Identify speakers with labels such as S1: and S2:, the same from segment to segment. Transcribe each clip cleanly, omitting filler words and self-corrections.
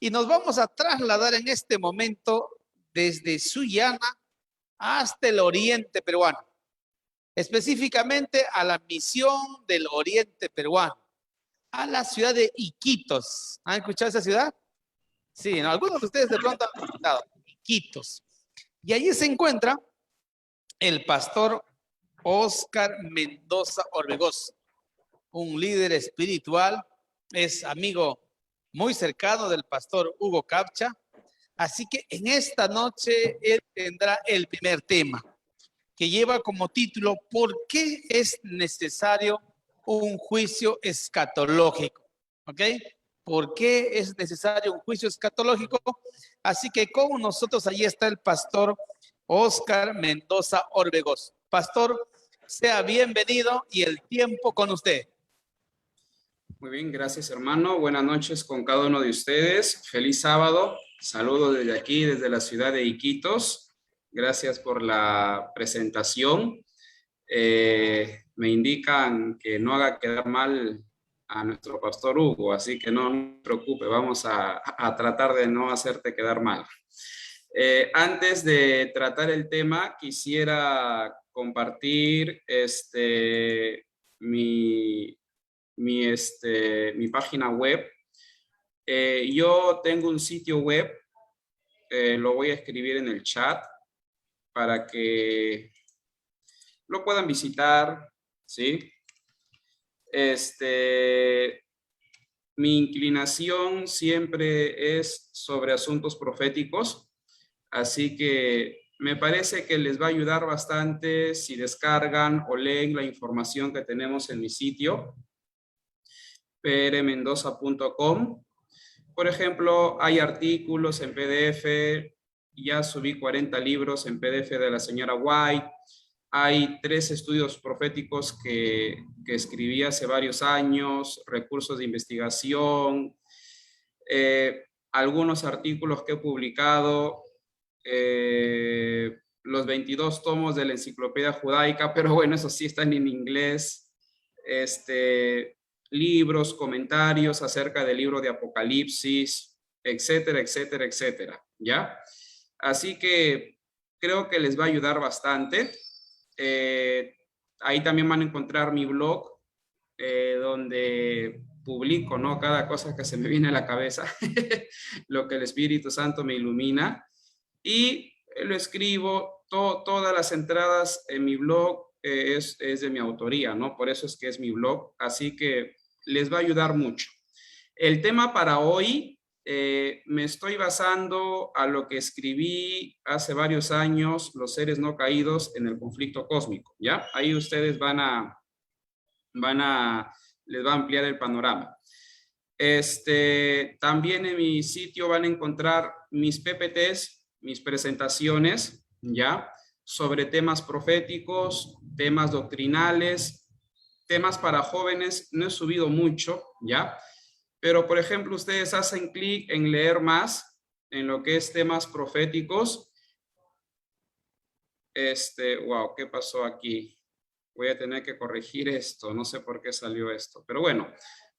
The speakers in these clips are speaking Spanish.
S1: Y nos vamos a trasladar en este momento desde Sullana hasta el oriente peruano, específicamente a la misión del oriente peruano, a la ciudad de Iquitos. ¿Han escuchado esa ciudad? Sí, ¿no? Algunos de ustedes de pronto han escuchado Iquitos. Y allí se encuentra el pastor Óscar Mendoza Orbegoso, un líder espiritual, es amigo muy cercano del pastor Hugo Capcha. Así que en esta noche él tendrá el primer tema, que lleva como título ¿Por qué es necesario un juicio escatológico? ¿Ok? ¿Por qué es necesario un juicio escatológico? Así que con nosotros allí está el pastor Óscar Mendoza Orbegoso. Pastor, sea bienvenido y el tiempo con usted.
S2: Muy bien, gracias hermano. Buenas noches con cada uno de ustedes. Feliz sábado. Saludos desde aquí, desde la ciudad de Iquitos. Gracias por la presentación. Me indican que no haga quedar mal a nuestro pastor Hugo, así que no se preocupe, vamos a tratar de no hacerte quedar mal. Antes de tratar el tema, quisiera compartir mi página web. Yo tengo un sitio web, lo voy a escribir en el chat para que lo puedan visitar, ¿sí? Mi inclinación siempre es sobre asuntos proféticos, así que me parece que les va a ayudar bastante si descargan o leen la información que tenemos en mi sitio, prmendoza.com. Por ejemplo, hay artículos en PDF, ya subí 40 libros en PDF de la señora White, hay 3 estudios proféticos que escribí hace varios años, recursos de investigación, algunos artículos que he publicado, los 22 tomos de la enciclopedia judaica, pero bueno, eso sí están en inglés, libros, comentarios acerca del libro de Apocalipsis, etcétera, etcétera, etcétera, ¿ya? Así que creo que les va a ayudar bastante. Ahí también van a encontrar mi blog, donde publico, ¿no? Cada cosa que se me viene a la cabeza, lo que el Espíritu Santo me ilumina, y lo escribo, todas las entradas en mi blog es de mi autoría, ¿no? Por eso es que es mi blog, así que les va a ayudar mucho. El tema para hoy, me estoy basando a lo que escribí hace varios años, Los seres no caídos en el conflicto cósmico, ¿ya? Ahí ustedes les va a ampliar el panorama. También en mi sitio van a encontrar mis PPTs, mis presentaciones, ¿ya? Sobre temas proféticos, temas doctrinales, temas para jóvenes. No he subido mucho, ¿ya? Pero, por ejemplo, ustedes hacen clic en leer más en lo que es temas proféticos. Wow, ¿qué pasó aquí? Voy a tener que corregir esto, no sé por qué salió esto. Pero bueno,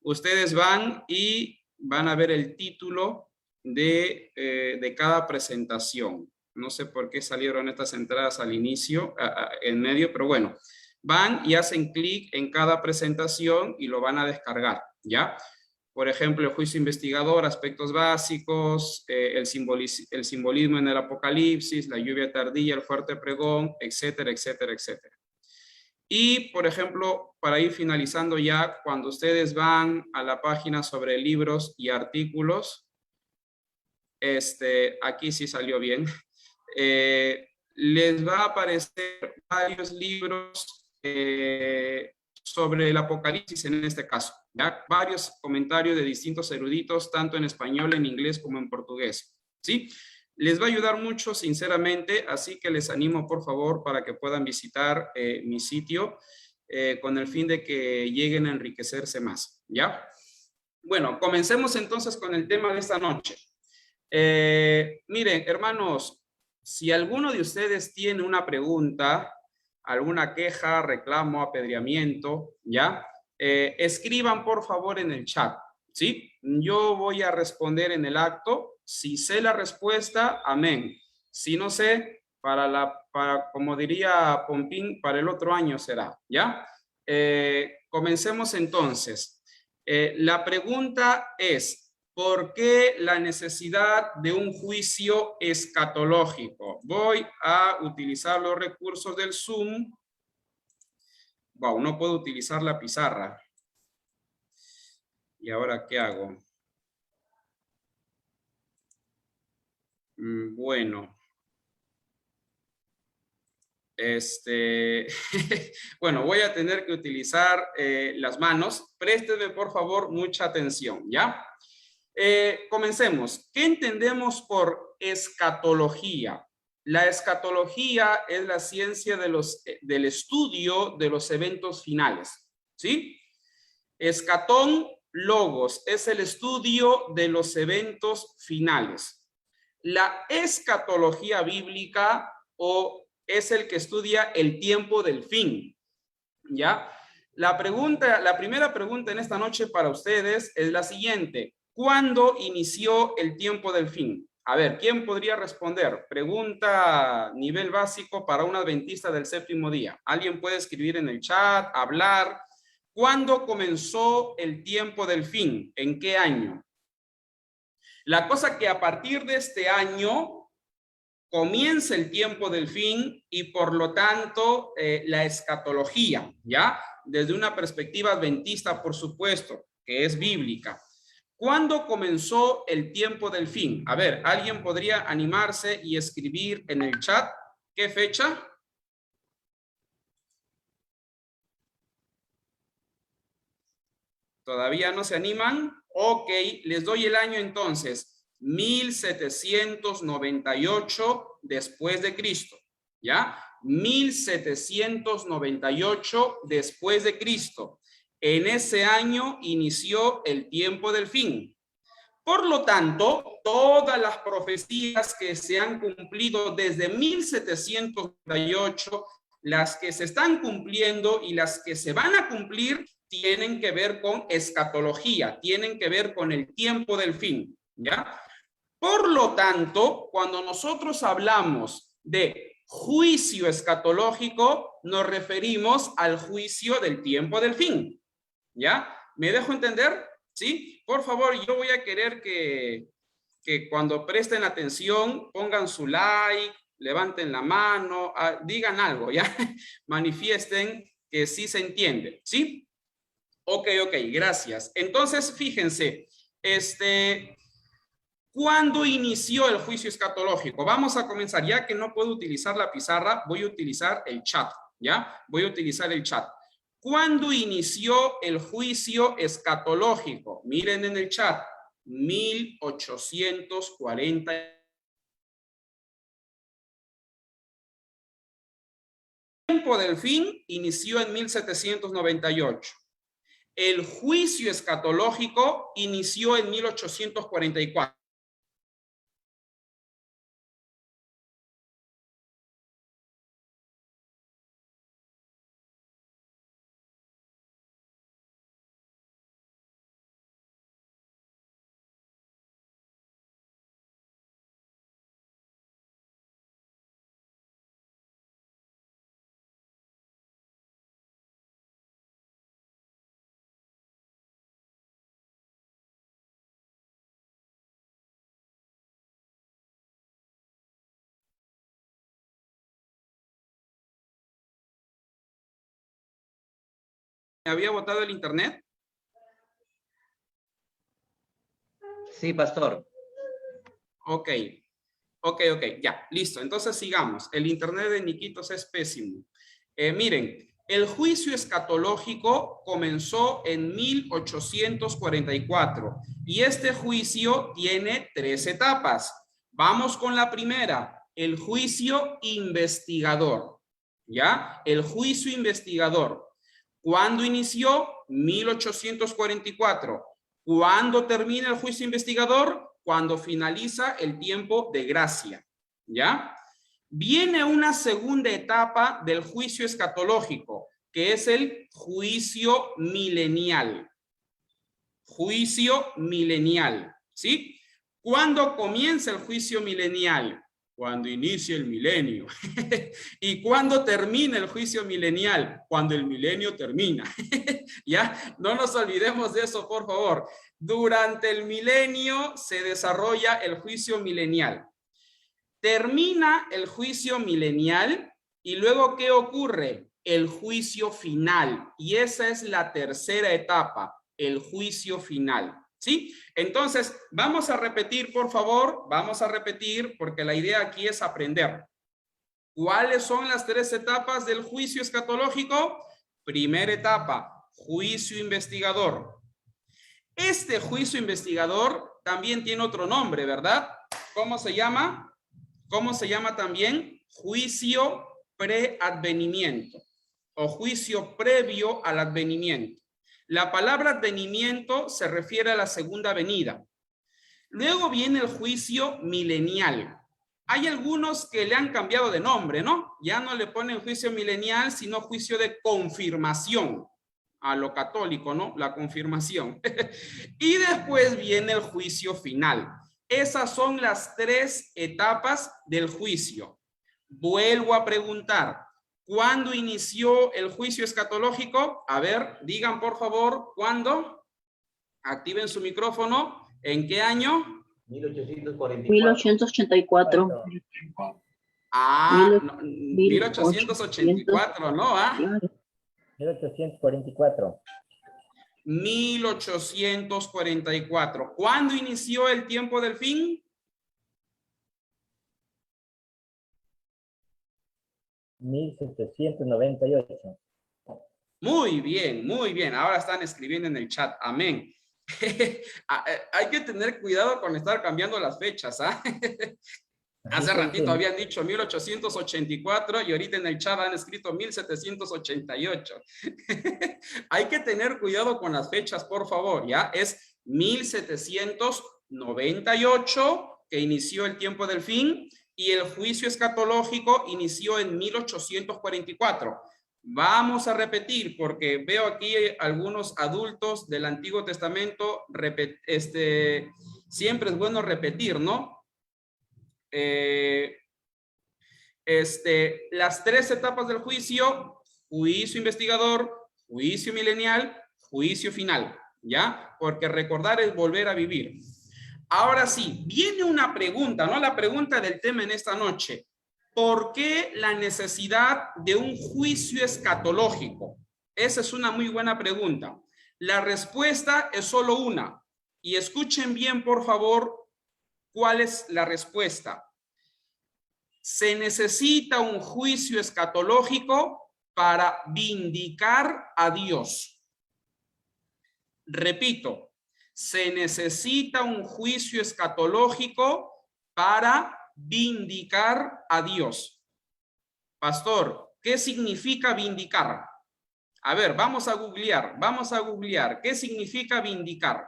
S2: ustedes van y van a ver el título de cada presentación. No sé por qué salieron estas entradas al inicio, en medio, pero bueno. Van y hacen clic en cada presentación y lo van a descargar, ¿ya? Por ejemplo, el juicio investigador, aspectos básicos, el simbolismo en el Apocalipsis, la lluvia tardía, el fuerte pregón, etcétera, etcétera, etcétera. Y, por ejemplo, para ir finalizando ya, cuando ustedes van a la página sobre libros y artículos, aquí sí salió bien, les va a aparecer varios libros sobre el Apocalipsis en este caso, ¿ya? Varios comentarios de distintos eruditos, tanto en español, en inglés como en portugués, ¿sí? Les va a ayudar mucho, sinceramente, así que les animo, por favor, para que puedan visitar mi sitio con el fin de que lleguen a enriquecerse más, ¿ya? Bueno, comencemos entonces con el tema de esta noche. Miren, hermanos, si alguno de ustedes tiene una pregunta, alguna queja, reclamo, apedreamiento, ¿ya? Escriban, por favor, en el chat, ¿Sí? Yo voy a responder en el acto. Si sé la respuesta, amén. Si no sé, como diría Pompín, para el otro año será, ¿ya? Comencemos entonces. La pregunta es, ¿por qué la necesidad de un juicio escatológico? Voy a utilizar los recursos del Zoom. Wow, no puedo utilizar la pizarra. ¿Y ahora qué hago? Bueno. Bueno, voy a tener que utilizar las manos. Présteme, por favor, mucha atención, ¿ya? Comencemos. ¿Qué entendemos por escatología? La escatología es la ciencia del estudio de los eventos finales, ¿sí? Escatón, logos, es el estudio de los eventos finales. La escatología bíblica es el que estudia el tiempo del fin, ¿ya? La primera pregunta en esta noche para ustedes es la siguiente. ¿Cuándo inició el tiempo del fin? A ver, ¿quién podría responder? Pregunta nivel básico para un adventista del séptimo día. ¿Alguien puede escribir en el chat, hablar? ¿Cuándo comenzó el tiempo del fin? ¿En qué año? La cosa que a partir de este año comienza el tiempo del fin y por lo tanto la escatología, ¿ya? Desde una perspectiva adventista, por supuesto, que es bíblica. ¿Cuándo comenzó el tiempo del fin? A ver, ¿alguien podría animarse y escribir en el chat qué fecha? ¿Todavía no se animan? Ok, les doy el año entonces. 1798 después de Cristo, ¿ya? 1798 después de Cristo. En ese año inició el tiempo del fin. Por lo tanto, todas las profecías que se han cumplido desde 1798, las que se están cumpliendo y las que se van a cumplir, tienen que ver con escatología, tienen que ver con el tiempo del fin, ¿ya? Por lo tanto, cuando nosotros hablamos de juicio escatológico, nos referimos al juicio del tiempo del fin, ¿ya? ¿Me dejo entender? ¿Sí? Por favor, yo voy a querer que cuando presten atención, pongan su like, levanten la mano, digan algo, ¿ya? Manifiesten que sí se entiende, ¿sí? Ok, gracias. Entonces, fíjense, ¿cuándo inició el juicio escatológico? Vamos a comenzar, ya que no puedo utilizar la pizarra, voy a utilizar el chat, ¿ya? Voy a utilizar el chat. ¿Cuándo inició el juicio escatológico? Miren en el chat, 1840. El tiempo del fin inició en 1798. El juicio escatológico inició en 1844. ¿Me había botado el internet?
S3: Sí, pastor.
S2: Ok, ya, listo. Entonces sigamos. El internet de Niquitos es pésimo. Miren, el juicio escatológico comenzó en 1844 y este juicio tiene 3 etapas. Vamos con la primera, el juicio investigador. ¿Ya? El juicio investigador. ¿Cuándo inició? 1844. ¿Cuándo termina el juicio investigador? Cuando finaliza el tiempo de gracia, ¿ya? Viene una segunda etapa del juicio escatológico, que es el juicio milenial. juicio milenial, ¿sí? ¿Cuándo comienza el juicio milenial? Cuando inicia el milenio. ¿Y cuándo termina el juicio milenial? Cuando el milenio termina. ¿Ya? No nos olvidemos de eso, por favor. Durante el milenio se desarrolla el juicio milenial. Termina el juicio milenial y luego, ¿qué ocurre? El juicio final. Y esa es la tercera etapa, el juicio final. ¿Sí? Entonces, vamos a repetir, por favor, vamos a repetir porque la idea aquí es aprender. ¿Cuáles son las tres etapas del juicio escatológico? Primera etapa, juicio investigador. Este juicio investigador también tiene otro nombre, ¿verdad? ¿Cómo se llama? ¿Cómo se llama también? Juicio preadvenimiento o juicio previo al advenimiento. La palabra advenimiento se refiere a la segunda venida. Luego viene el juicio milenial. Hay algunos que le han cambiado de nombre, ¿no? Ya no le ponen juicio milenial, sino juicio de confirmación. A lo católico, ¿no? La confirmación. Y después viene el juicio final. Esas son las tres etapas del juicio. Vuelvo a preguntar. ¿Cuándo inició el juicio escatológico? A ver, digan por favor, ¿cuándo? Activen su micrófono. ¿En qué año?
S4: 1884.
S2: Ah, no, 1884, ¿no? ¿Ah?
S5: 1844.
S2: 1844. ¿Cuándo inició el tiempo del fin?
S5: 1798.
S2: Muy bien, muy bien. Ahora están escribiendo en el chat. Amén. Hay que tener cuidado con estar cambiando las fechas, ¿ah? Hace ratito habían dicho 1884 y ahorita en el chat han escrito 1788. Hay que tener cuidado con las fechas, por favor, ¿ya? Es 1798 que inició el tiempo del fin y el juicio escatológico inició en 1844. Vamos a repetir porque veo aquí algunos adultos del Antiguo Testamento, siempre es bueno repetir, ¿no? Las tres etapas del juicio: juicio investigador, juicio milenial, juicio final, ¿ya? Porque recordar es volver a vivir. Ahora sí, viene una pregunta, ¿no? La pregunta del tema en esta noche. ¿Por qué la necesidad de un juicio escatológico? Esa es una muy buena pregunta. La respuesta es solo una. Y escuchen bien, por favor, ¿cuál es la respuesta? Se necesita un juicio escatológico para vindicar a Dios. Repito, se necesita un juicio escatológico para vindicar a Dios. Pastor, ¿qué significa vindicar? A ver, vamos a googlear. ¿Qué significa vindicar?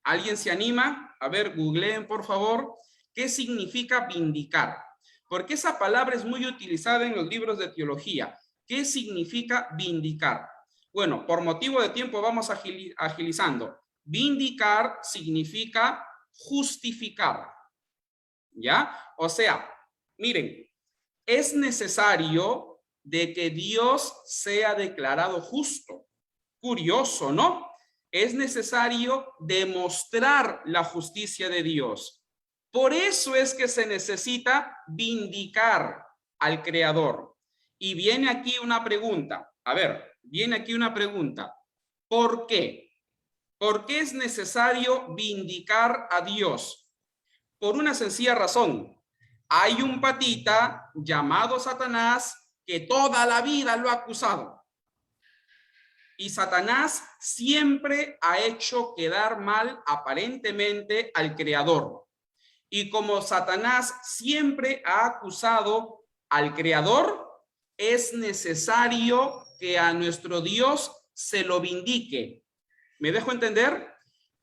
S2: ¿Alguien se anima? A ver, googleen, por favor. ¿Qué significa vindicar? Porque esa palabra es muy utilizada en los libros de teología. ¿Qué significa vindicar? Bueno, por motivo de tiempo vamos agilizando. Vindicar significa justificar. ¿Ya? O sea, miren, es necesario de que Dios sea declarado justo. Curioso, ¿no? Es necesario demostrar la justicia de Dios. Por eso es que se necesita vindicar al Creador. Y viene aquí una pregunta. A ver, viene aquí una pregunta. ¿Por qué? ¿Por qué es necesario vindicar a Dios? Por una sencilla razón. Hay un patita llamado Satanás que toda la vida lo ha acusado. Y Satanás siempre ha hecho quedar mal aparentemente al Creador. Y como Satanás siempre ha acusado al Creador, es necesario que a nuestro Dios se lo vindique. ¿Me dejo entender?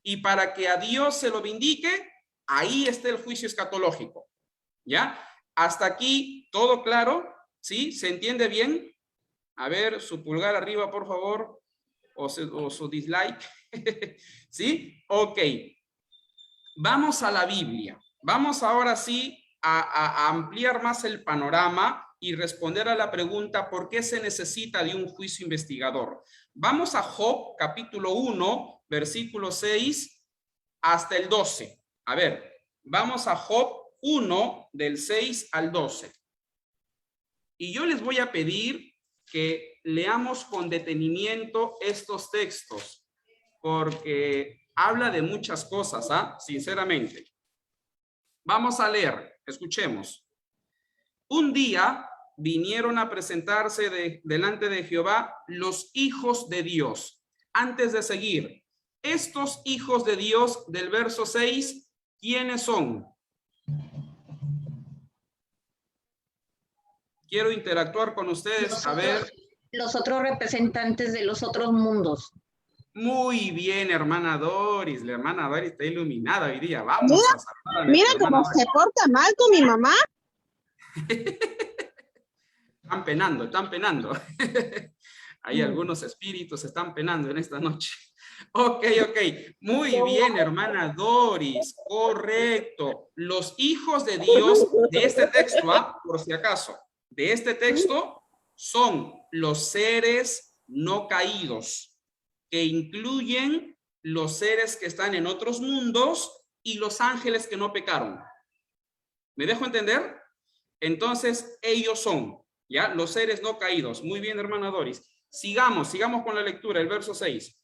S2: Y para que a Dios se lo vindique, ahí está el juicio escatológico. ¿Ya? Hasta aquí, ¿todo claro? ¿Sí? ¿Se entiende bien? A ver, su pulgar arriba, por favor, o su dislike. ¿Sí? Ok. Vamos a la Biblia. Vamos ahora sí a ampliar más el panorama y responder a la pregunta ¿por qué se necesita de un juicio investigador? Vamos a Job, capítulo 1, versículo 6 hasta el 12. A ver, vamos a Job 1, del 6 al 12. Y yo les voy a pedir que leamos con detenimiento estos textos, porque habla de muchas cosas, sinceramente. Vamos a leer, escuchemos. Un día vinieron a presentarse delante de Jehová los hijos de Dios. Antes de seguir, estos hijos de Dios del verso 6, ¿quiénes son? Quiero interactuar con ustedes,
S4: Los otros representantes de los otros mundos.
S2: Muy bien, hermana Doris. La hermana Doris está iluminada hoy día. Vamos a saludar a
S5: Mira cómo
S2: Doris.
S5: se porta mal con mi mamá.
S2: Están penando, están penando. Hay algunos espíritus que están penando en esta noche. Ok. Muy bien, hermana Doris. Correcto. Los hijos de Dios de este texto, por si acaso, de este texto son los seres no caídos, que incluyen los seres que están en otros mundos y los ángeles que no pecaron. ¿Me dejo entender? Entonces, ellos son, ¿ya? Los seres no caídos. Muy bien, hermana Doris. Sigamos con la lectura, el verso 6.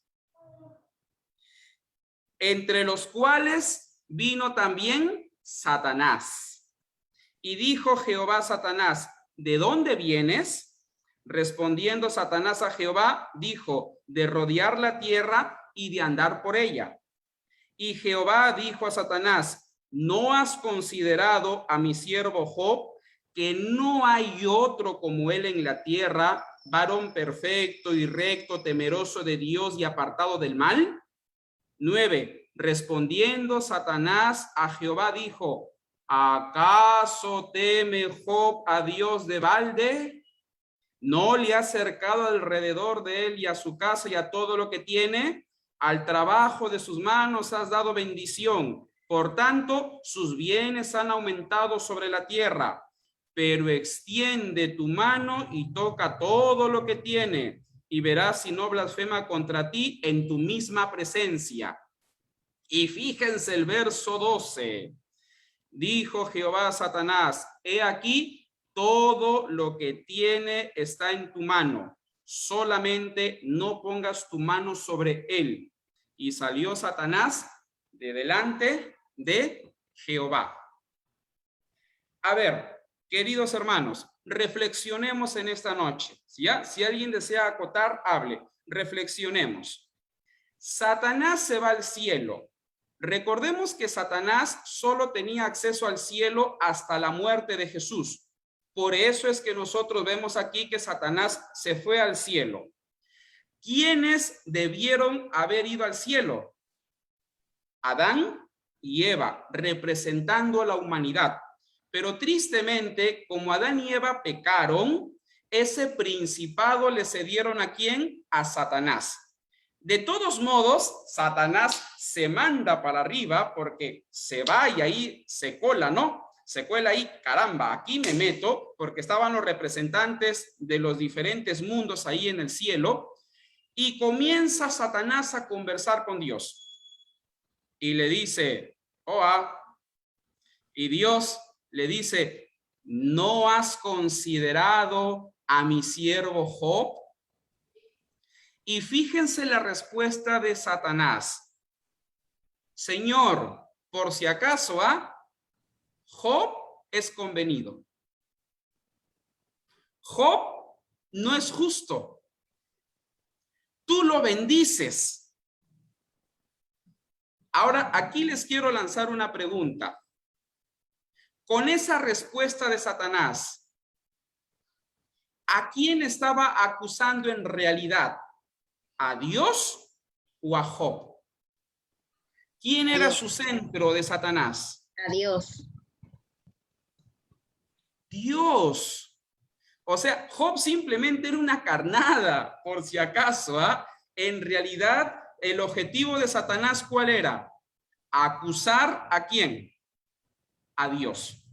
S2: Entre los cuales vino también Satanás. Y dijo Jehová a Satanás, ¿de dónde vienes? Respondiendo Satanás a Jehová, dijo, de rodear la tierra y de andar por ella. Y Jehová dijo a Satanás, ¿no has considerado a mi siervo Job, que no hay otro como él en la tierra, varón perfecto y recto, temeroso de Dios y apartado del mal? 9. Respondiendo Satanás a Jehová dijo, ¿acaso teme Job a Dios de balde? ¿No le ha cercado alrededor de él y a su casa y a todo lo que tiene? Al trabajo de sus manos has dado bendición. Por tanto, sus bienes han aumentado sobre la tierra. Pero extiende tu mano y toca todo lo que tiene, y verás si no blasfema contra ti en tu misma presencia. Y fíjense el verso 12. Dijo Jehová a Satanás, he aquí, todo lo que tiene está en tu mano, solamente no pongas tu mano sobre él. Y salió Satanás de delante de Jehová. A ver, queridos hermanos, reflexionemos en esta noche. ¿Ya? Si alguien desea acotar, hable. Reflexionemos. Satanás se va al cielo. Recordemos que Satanás solo tenía acceso al cielo hasta la muerte de Jesús. Por eso es que nosotros vemos aquí que Satanás se fue al cielo. ¿Quiénes debieron haber ido al cielo? Adán y Eva, representando a la humanidad. Pero tristemente, como Adán y Eva pecaron, ese principado le cedieron ¿a quién? A Satanás. De todos modos, Satanás se manda para arriba porque se va y ahí se cola, ¿no? Se cuela ahí, caramba, aquí me meto, porque estaban los representantes de los diferentes mundos ahí en el cielo, y comienza Satanás a conversar con Dios. Y le dice, y Dios le dice, ¿no has considerado a mi siervo Job? Y fíjense la respuesta de Satanás. Señor, por si acaso, Job es convenido. Job no es justo. Tú lo bendices. Ahora, aquí les quiero lanzar una pregunta. Con esa respuesta de Satanás, ¿a quién estaba acusando en realidad? ¿A Dios o a Job? ¿Quién era su centro de Satanás?
S4: A Dios.
S2: Dios. O sea, Job simplemente era una carnada, por si acaso, En realidad, el objetivo de Satanás, ¿cuál era? Acusar ¿a quién? A Dios.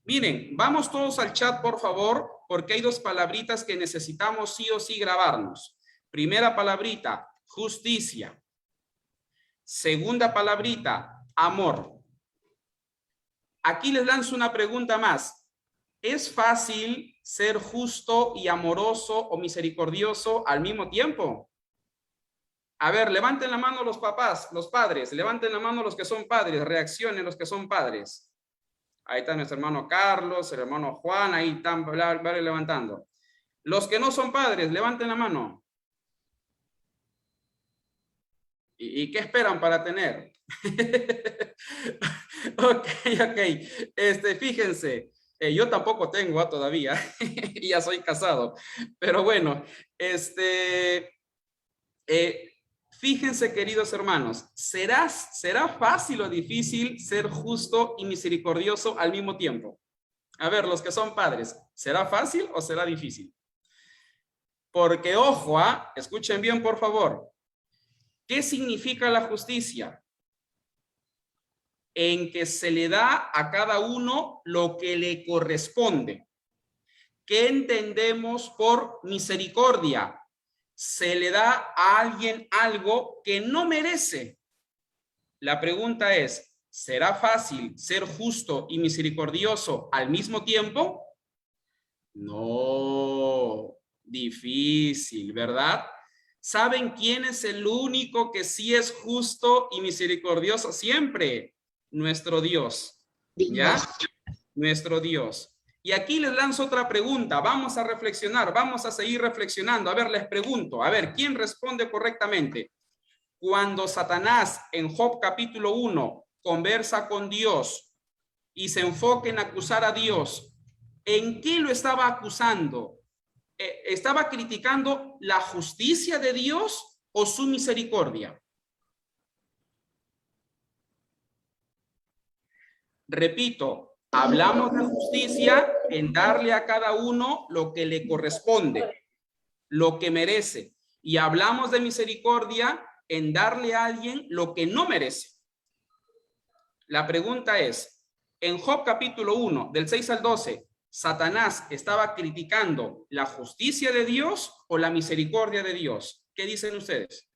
S2: Miren, vamos todos al chat, por favor, porque hay dos palabritas que necesitamos sí o sí grabarnos. Primera palabrita, justicia. Segunda palabrita, amor. Aquí les lanzo una pregunta más. ¿Es fácil ser justo y amoroso o misericordioso al mismo tiempo? A ver, levanten la mano los papás, los padres. Levanten la mano los que son padres. Reaccionen los que son padres. Ahí está nuestro hermano Carlos, el hermano Juan. Ahí están levantando. Los que no son padres, levanten la mano. ¿Y qué esperan para tener? Ok. Fíjense, yo tampoco tengo todavía, y ya soy casado, pero bueno, fíjense, queridos hermanos, ¿será fácil o difícil ser justo y misericordioso al mismo tiempo? A ver, los que son padres, ¿será fácil o será difícil? Porque, ojo, escuchen bien, por favor. ¿Qué significa la justicia? En que se le da a cada uno lo que le corresponde. ¿Qué entendemos por misericordia? Se le da a alguien algo que no merece. La pregunta es, ¿será fácil ser justo y misericordioso al mismo tiempo? No, difícil, ¿verdad? ¿Saben quién es el único que sí es justo y misericordioso siempre? Nuestro Dios. ¿Ya? Nuestro Dios. Y aquí les lanzo otra pregunta. Vamos a reflexionar, vamos a seguir reflexionando. A ver, les pregunto, a ver, ¿quién responde correctamente? Cuando Satanás en Job capítulo 1 conversa con Dios y se enfoca en acusar a Dios, ¿en qué lo estaba acusando? ¿Estaba criticando la justicia de Dios o su misericordia? Repito, hablamos de justicia en darle a cada uno lo que le corresponde, lo que merece. Y hablamos de misericordia en darle a alguien lo que no merece. La pregunta es, en Job capítulo 1, del 6 al 12, ¿Satanás estaba criticando la justicia de Dios o la misericordia de Dios? ¿Qué dicen ustedes?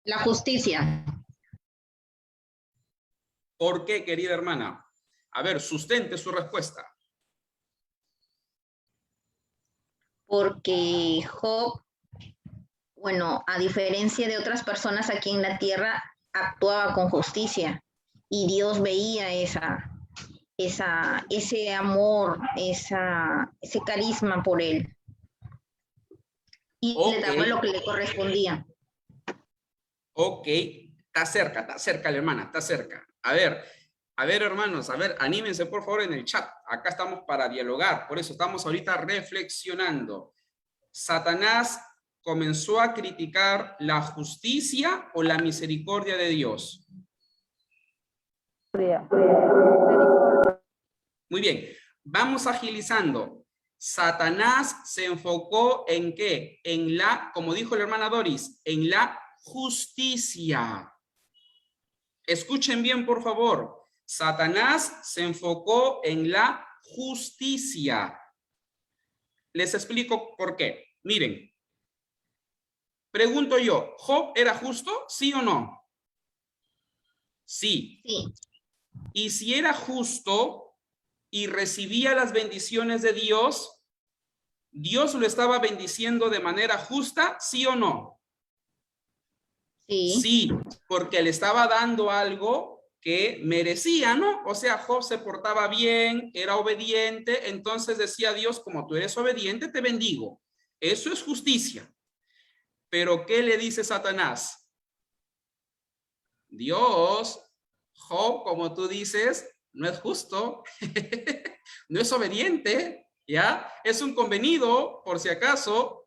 S4: La justicia.
S2: ¿Por qué, querida hermana? A ver, sustente su respuesta.
S4: Porque Job, bueno, a diferencia de otras personas aquí en la tierra, actuaba con justicia y Dios veía ese amor, ese carisma por él y le daba lo que le correspondía.
S2: Ok, está cerca la hermana, está cerca. A ver, hermanos, a ver, anímense por favor en el chat. Acá estamos para dialogar, por eso estamos ahorita reflexionando. ¿Satanás comenzó a criticar la justicia o la misericordia de Dios? Muy bien, vamos agilizando. Satanás se enfocó en ¿qué? En la, como dijo la hermana Doris, en la justicia. Escuchen bien, por favor. Satanás se enfocó en la justicia. Les explico por qué. Miren, pregunto yo, ¿Job era justo? ¿Sí o no? Sí.
S4: Sí.
S2: Y si era justo y recibía las bendiciones de Dios, ¿Dios lo estaba bendiciendo de manera justa? ¿Sí o no?
S4: Sí.
S2: Sí, porque le estaba dando algo que merecía, ¿no? O sea, Job se portaba bien, era obediente, entonces decía Dios, como tú eres obediente, te bendigo. Eso es justicia. Pero ¿qué le dice Satanás? Dios, Job, como tú dices, no es justo, no es obediente, ¿ya? Es un convenido, por si acaso.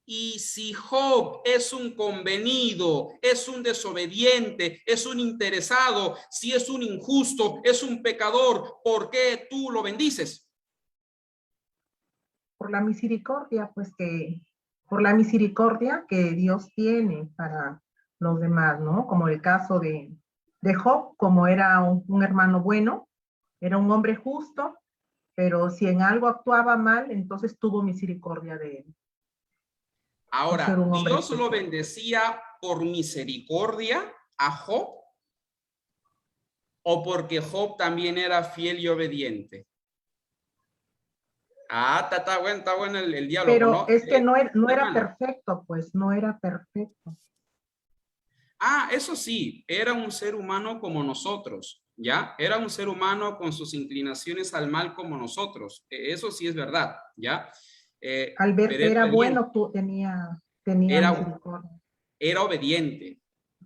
S2: Y si Job es un convenido, es un desobediente, es un interesado, si es un injusto, es un pecador, ¿por qué tú lo bendices?
S5: Por la misericordia, pues por la misericordia que Dios tiene para los demás, ¿no? Como el caso de Job, como era un hermano bueno, era un hombre justo, pero si en algo actuaba mal, entonces tuvo misericordia de él.
S2: Ahora,
S5: Ser un hombre
S2: ¿Dios lo
S5: especial.
S2: bendecía por misericordia a Job? ¿O porque Job también era fiel y obediente? Ah, está bueno el diálogo,
S5: Pero
S2: ¿no?
S5: es que no era
S2: Hermano.
S5: perfecto, pues, no era perfecto.
S2: Ah, eso sí, era un ser humano como nosotros, ¿ya? Era un ser humano con sus inclinaciones al mal como nosotros. Eso sí es verdad, ¿ya?
S5: Al ver
S2: Pero
S5: que
S2: era
S5: era
S2: obediente,
S5: bueno, tenía
S2: era,
S5: misericordia.
S2: era obediente,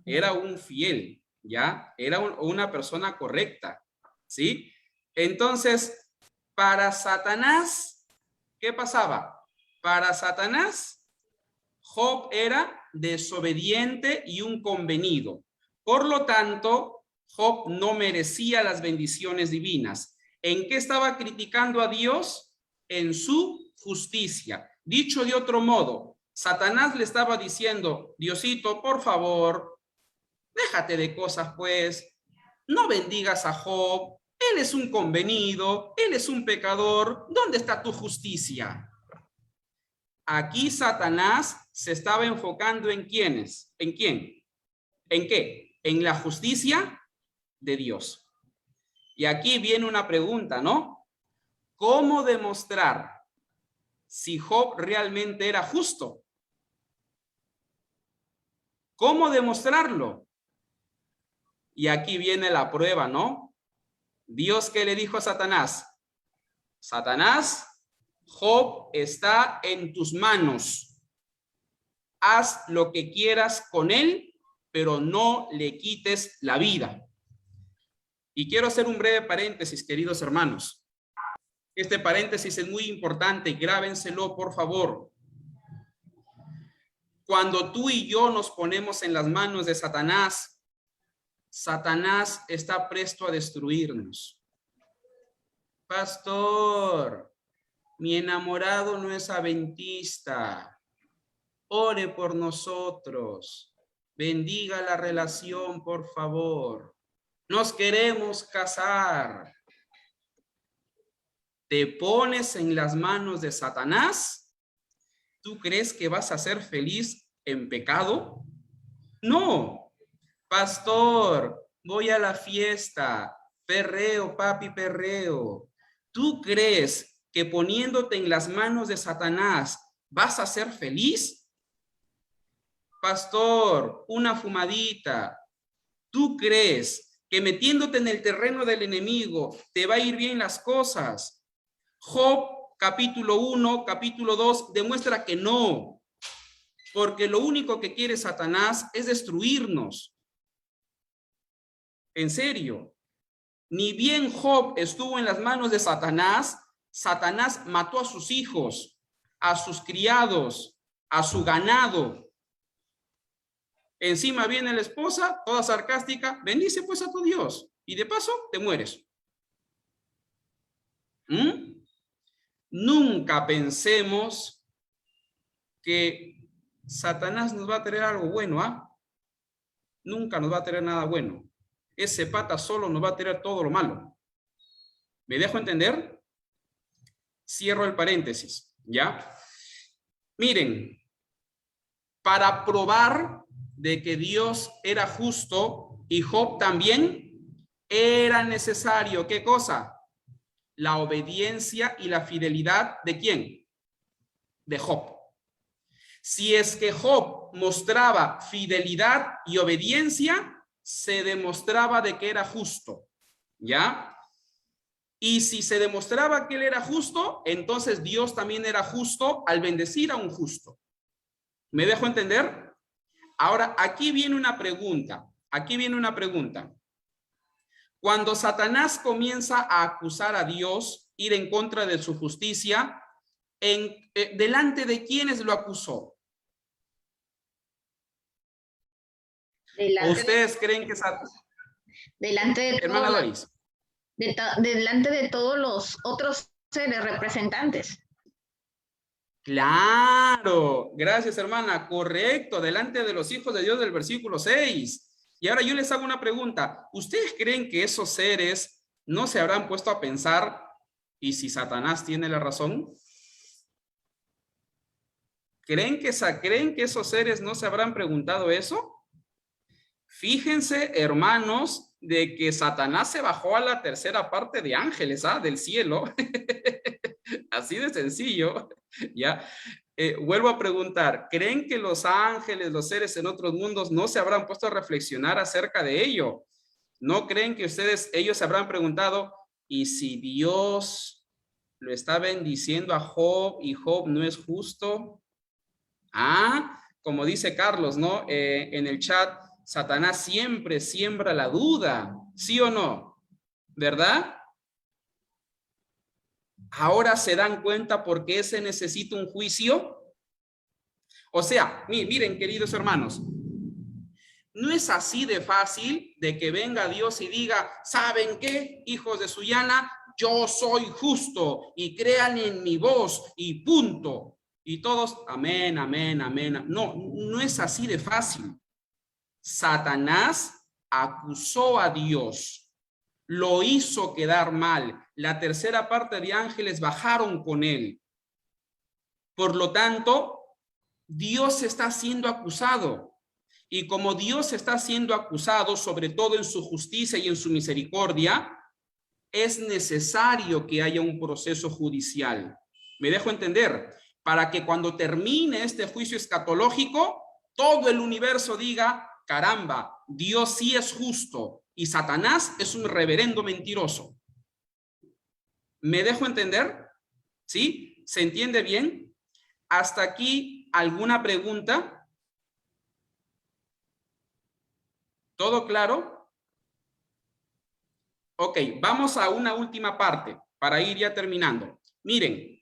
S2: era un fiel, ¿ya? Era una persona correcta, ¿sí? Entonces, para Satanás, ¿qué pasaba? Para Satanás, Job era desobediente y un convenido. Por lo tanto, Job no merecía las bendiciones divinas. ¿En qué estaba criticando a Dios? En su justicia. Dicho de otro modo, Satanás le estaba diciendo, Diosito, por favor, déjate de cosas, pues. No bendigas a Job. Él es un convenido, él es un pecador. ¿Dónde está tu justicia? Aquí Satanás se estaba enfocando en quiénes. ¿En quién? ¿En qué? En la justicia de Dios. Y aquí viene una pregunta, ¿no? ¿Cómo demostrar si Job realmente era justo? ¿Cómo demostrarlo? Y aquí viene la prueba, ¿no? Dios, ¿qué le dijo a Satanás? Satanás, Job está en tus manos. Haz lo que quieras con él, pero no le quites la vida. Y quiero hacer un breve paréntesis, queridos hermanos. Este paréntesis es muy importante, grábenselo, por favor. Cuando tú y yo nos ponemos en las manos de Satanás, Satanás está presto a destruirnos. Pastor, mi enamorado no es adventista. Ore por nosotros. Bendiga la relación, por favor. Nos queremos casar. ¿Te pones en las manos de Satanás? ¿Tú crees que vas a ser feliz en pecado? No. Pastor, voy a la fiesta. Perreo, papi, perreo. ¿Tú crees que poniéndote en las manos de Satanás vas a ser feliz? Pastor, una fumadita. ¿Tú crees que metiéndote en el terreno del enemigo te va a ir bien las cosas? Job, capítulo 1, capítulo 2, demuestra que no. Porque lo único que quiere Satanás es destruirnos. En serio. Ni bien Job estuvo en las manos de Satanás, Satanás mató a sus hijos, a sus criados, a su ganado. Encima viene la esposa, toda sarcástica, bendice pues a tu Dios y de paso te mueres. Nunca pensemos que Satanás nos va a traer algo bueno, ¿ah? Nunca nos va a traer nada bueno. Ese pata solo nos va a traer todo lo malo. ¿Me dejo entender? Cierro el paréntesis, ¿ya? Miren, para probar de que Dios era justo y Job también, era necesario, ¿qué cosa? La obediencia y la fidelidad ¿de quién? De Job. Si es que Job mostraba fidelidad y obediencia, se demostraba de que era justo, ¿ya? Y si se demostraba que él era justo, entonces Dios también era justo al bendecir a un justo. ¿Me dejo entender? Ahora, aquí viene una pregunta. Aquí viene una pregunta. Cuando Satanás comienza a acusar a Dios, ir en contra de su justicia, ¿delante de quiénes lo acusó? ¿Ustedes creen que Satanás?
S4: Delante de
S2: Hermana Doris.
S4: delante de todos los otros seres representantes.
S2: Claro, gracias hermana, correcto, delante de los hijos de Dios del versículo 6. Y ahora yo les hago una pregunta. ¿Ustedes creen que esos seres no se habrán puesto a pensar, ¿y si Satanás tiene la razón? ¿Creen que esos seres no se habrán preguntado eso? Fíjense, hermanos, de que Satanás se bajó a la tercera parte de ángeles, del cielo. Así de sencillo, ¿ya? Vuelvo a preguntar, ¿creen que los ángeles, los seres en otros mundos no se habrán puesto a reflexionar acerca de ello? ¿No creen que ellos se habrán preguntado, ¿y si Dios lo está bendiciendo a Job y Job no es justo? Como dice Carlos, ¿no? En el chat, Satanás siempre siembra la duda, ¿sí o no? ¿Verdad? Ahora se dan cuenta por qué se necesita un juicio. O sea, miren, queridos hermanos, no es así de fácil de que venga Dios y diga, ¿saben qué, hijos de Sullana? Yo soy justo y crean en mi voz y punto. Y todos, amén, amén, amén. No, no es así de fácil. Satanás acusó a Dios, lo hizo quedar mal. La tercera parte de ángeles bajaron con él. Por lo tanto, Dios está siendo acusado. Y como Dios está siendo acusado, sobre todo en su justicia y en su misericordia, es necesario que haya un proceso judicial. ¿Me dejo entender? Para que cuando termine este juicio escatológico, todo el universo diga, caramba, Dios sí es justo y Satanás es un reverendo mentiroso. ¿Me dejo entender? ¿Sí? ¿Se entiende bien? ¿Hasta aquí alguna pregunta? ¿Todo claro? Ok, vamos a una última parte para ir ya terminando. Miren,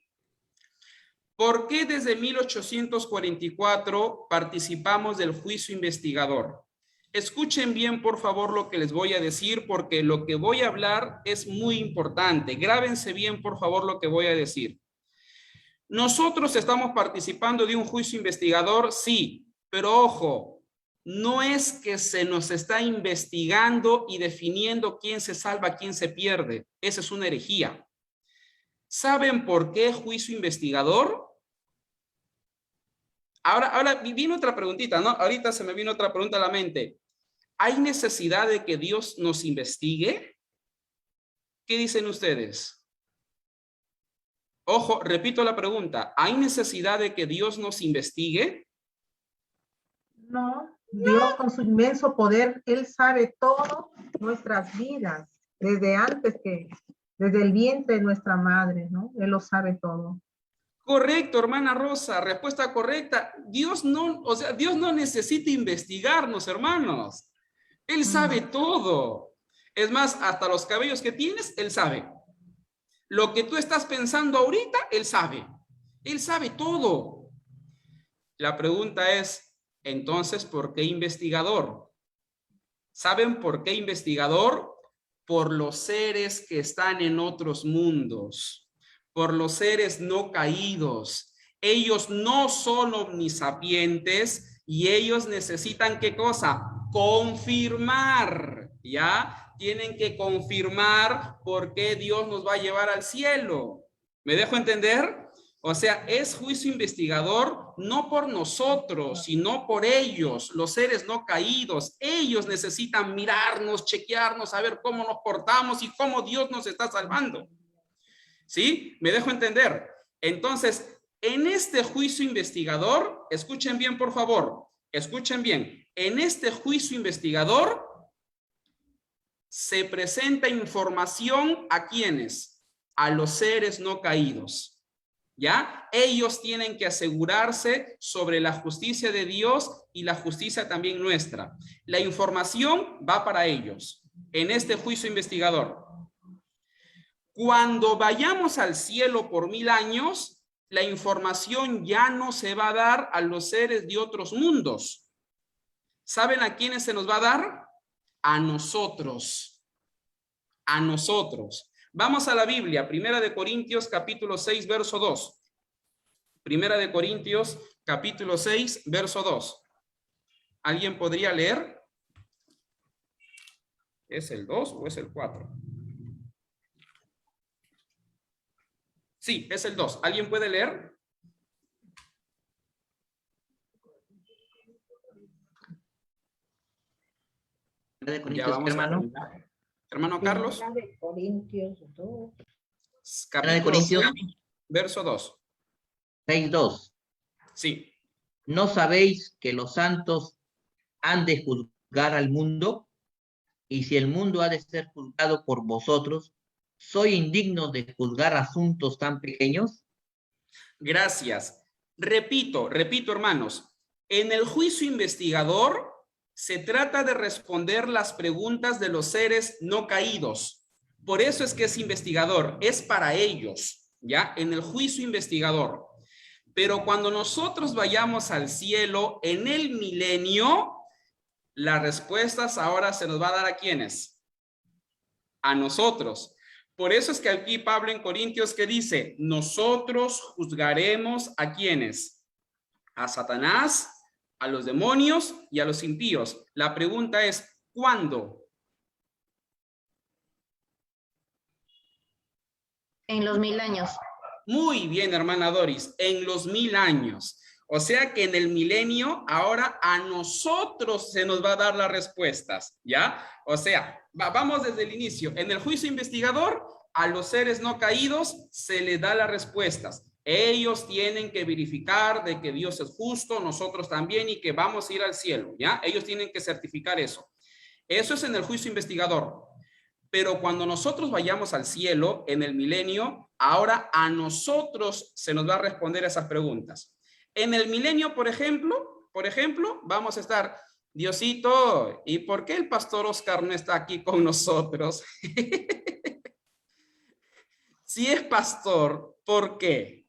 S2: ¿por qué desde 1844 participamos del juicio investigador? Escuchen bien, por favor, lo que les voy a decir, porque lo que voy a hablar es muy importante. Grábense bien, por favor, lo que voy a decir. Nosotros estamos participando de un juicio investigador, sí, pero ojo, no es que se nos está investigando y definiendo quién se salva, quién se pierde. Esa es una herejía. ¿Saben por qué juicio investigador? Ahora viene otra preguntita, ¿no? Ahorita se me vino otra pregunta a la mente. ¿Hay necesidad de que Dios nos investigue? ¿Qué dicen ustedes? Ojo, repito la pregunta. ¿Hay necesidad de que Dios nos investigue?
S5: No, Dios con su inmenso poder, Él sabe todo nuestras vidas, desde desde el vientre de nuestra madre, ¿no? Él lo sabe todo.
S2: Correcto, hermana Rosa, respuesta correcta. Dios no necesita investigarnos, hermanos. Él sabe todo. Es más, hasta los cabellos que tienes, Él sabe. Lo que tú estás pensando ahorita, Él sabe. Él sabe todo. La pregunta es, entonces, ¿por qué investigador? ¿Saben por qué investigador? Por los seres que están en otros mundos, por los seres no caídos. Ellos no son omnisapientes y ellos necesitan, ¿qué cosa? Confirmar, ¿ya? Tienen que confirmar por qué Dios nos va a llevar al cielo. ¿Me dejo entender? O sea, es juicio investigador no por nosotros, sino por ellos, los seres no caídos. Ellos necesitan mirarnos, chequearnos, saber cómo nos portamos y cómo Dios nos está salvando. ¿Sí? ¿Me dejo entender? Entonces, en este juicio investigador, escuchen bien, por favor, escuchen bien. En este juicio investigador se presenta información ¿a quiénes? A los seres no caídos. ¿Ya? Ellos tienen que asegurarse sobre la justicia de Dios y la justicia también nuestra. La información va para ellos en este juicio investigador. Cuando vayamos al cielo por 1000 años, la información ya no se va a dar a los seres de otros mundos. ¿Saben a quiénes se nos va a dar? A nosotros. A nosotros. Vamos a la Biblia, 1 Corintios capítulo 6, verso 2. Primera de Corintios, capítulo 6, verso 2. ¿Alguien podría leer? ¿Es el 2 o es el 4? Sí, es el 2. ¿Alguien puede leer?
S3: De
S2: Ya
S3: Corintios,
S2: vamos
S3: hermano.
S2: Hermano Carlos.
S6: Primera de Corintios 2.
S2: Capítulo
S3: Corintios
S2: 6, verso 2.
S3: 6:2.
S2: Sí.
S3: ¿No sabéis que los santos han de juzgar al mundo? Y si el mundo ha de ser juzgado por vosotros, ¿soy indigno de juzgar asuntos tan pequeños?
S2: Gracias. Repito, hermanos. En el juicio investigador se trata de responder las preguntas de los seres no caídos. Por eso es que es investigador, es para ellos, ¿ya? En el juicio investigador. Pero cuando nosotros vayamos al cielo, en el milenio, las respuestas ahora se nos va a dar ¿a quiénes? A nosotros. Por eso es que aquí Pablo en Corintios que dice, nosotros juzgaremos ¿a quiénes? A Satanás, a los demonios y a los impíos. La pregunta es, ¿cuándo?
S4: En los 1000 años.
S2: Muy bien, hermana Doris, en los 1000 años. O sea que en el milenio ahora a nosotros se nos va a dar las respuestas, ¿ya? O sea, vamos desde el inicio. En el juicio investigador, a los seres no caídos se les da las respuestas. Ellos tienen que verificar de que Dios es justo, nosotros también, y que vamos a ir al cielo, ¿ya? Ellos tienen que certificar eso. Eso es en el juicio investigador. Pero cuando nosotros vayamos al cielo, en el milenio, ahora a nosotros se nos va a responder esas preguntas. En el milenio, por ejemplo, vamos a estar, Diosito, ¿y por qué el pastor Oscar no está aquí con nosotros? Si es pastor, ¿por qué?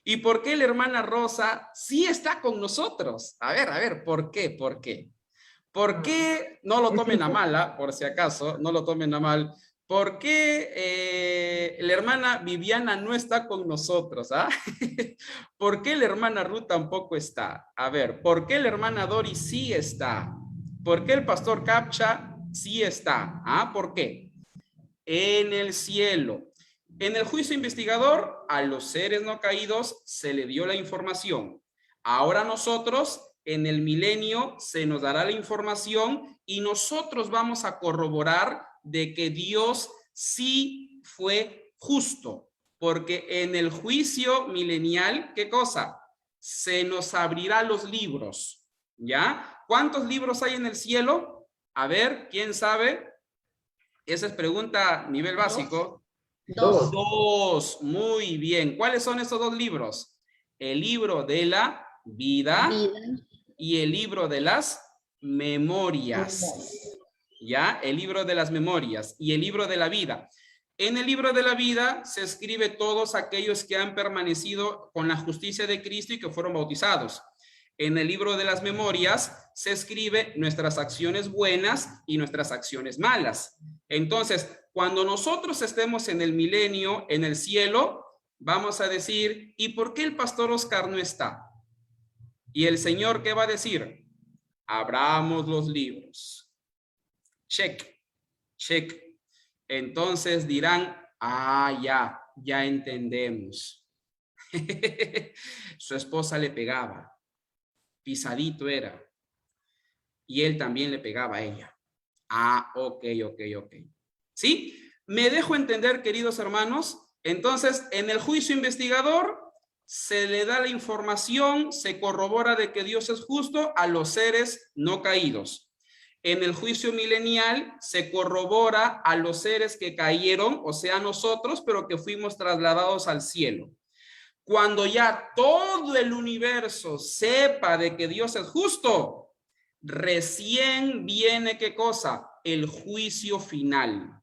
S2: ¿Y por qué la hermana Rosa sí está con nosotros? A ver, ¿por qué? ¿Por qué? ¿Por qué? No lo tomen a mal, por si acaso, no lo tomen a mal. ¿Por qué la hermana Viviana no está con nosotros? ¿Ah? ¿Por qué la hermana Ruth tampoco está? A ver, ¿por qué la hermana Dori sí está? ¿Por qué el pastor Capcha sí está? ¿Ah? ¿Por qué? En el cielo. En el juicio investigador, a los seres no caídos se le dio la información. Ahora nosotros, en el milenio, se nos dará la información y nosotros vamos a corroborar de que Dios sí fue justo. Porque en el juicio milenial, ¿qué cosa? Se nos abrirá los libros, ¿ya? ¿Cuántos libros hay en el cielo? A ver, ¿quién sabe? Esa es pregunta a nivel básico.
S4: 2.
S2: 2, muy bien. ¿Cuáles son esos 2 libros? El libro de la vida y el libro de las memorias. ¿Ya? El libro de las memorias y el libro de la vida. En el libro de la vida se escribe todos aquellos que han permanecido con la justicia de Cristo y que fueron bautizados. En el libro de las memorias se escribe nuestras acciones buenas y nuestras acciones malas. Entonces, cuando nosotros estemos en el milenio, en el cielo, vamos a decir, ¿y por qué el pastor Oscar no está? Y el Señor, ¿qué va a decir? Abramos los libros. Check, check. Entonces dirán, ya entendemos. Su esposa le pegaba, pisadito era, y él también le pegaba a ella. Ok. ¿Sí? ¿Me dejo entender, queridos hermanos? Entonces, en el juicio investigador, se le da la información, se corrobora de que Dios es justo a los seres no caídos. En el juicio milenial, se corrobora a los seres que cayeron, o sea, nosotros, pero que fuimos trasladados al cielo. Cuando ya todo el universo sepa de que Dios es justo, recién viene, ¿qué cosa? El juicio final.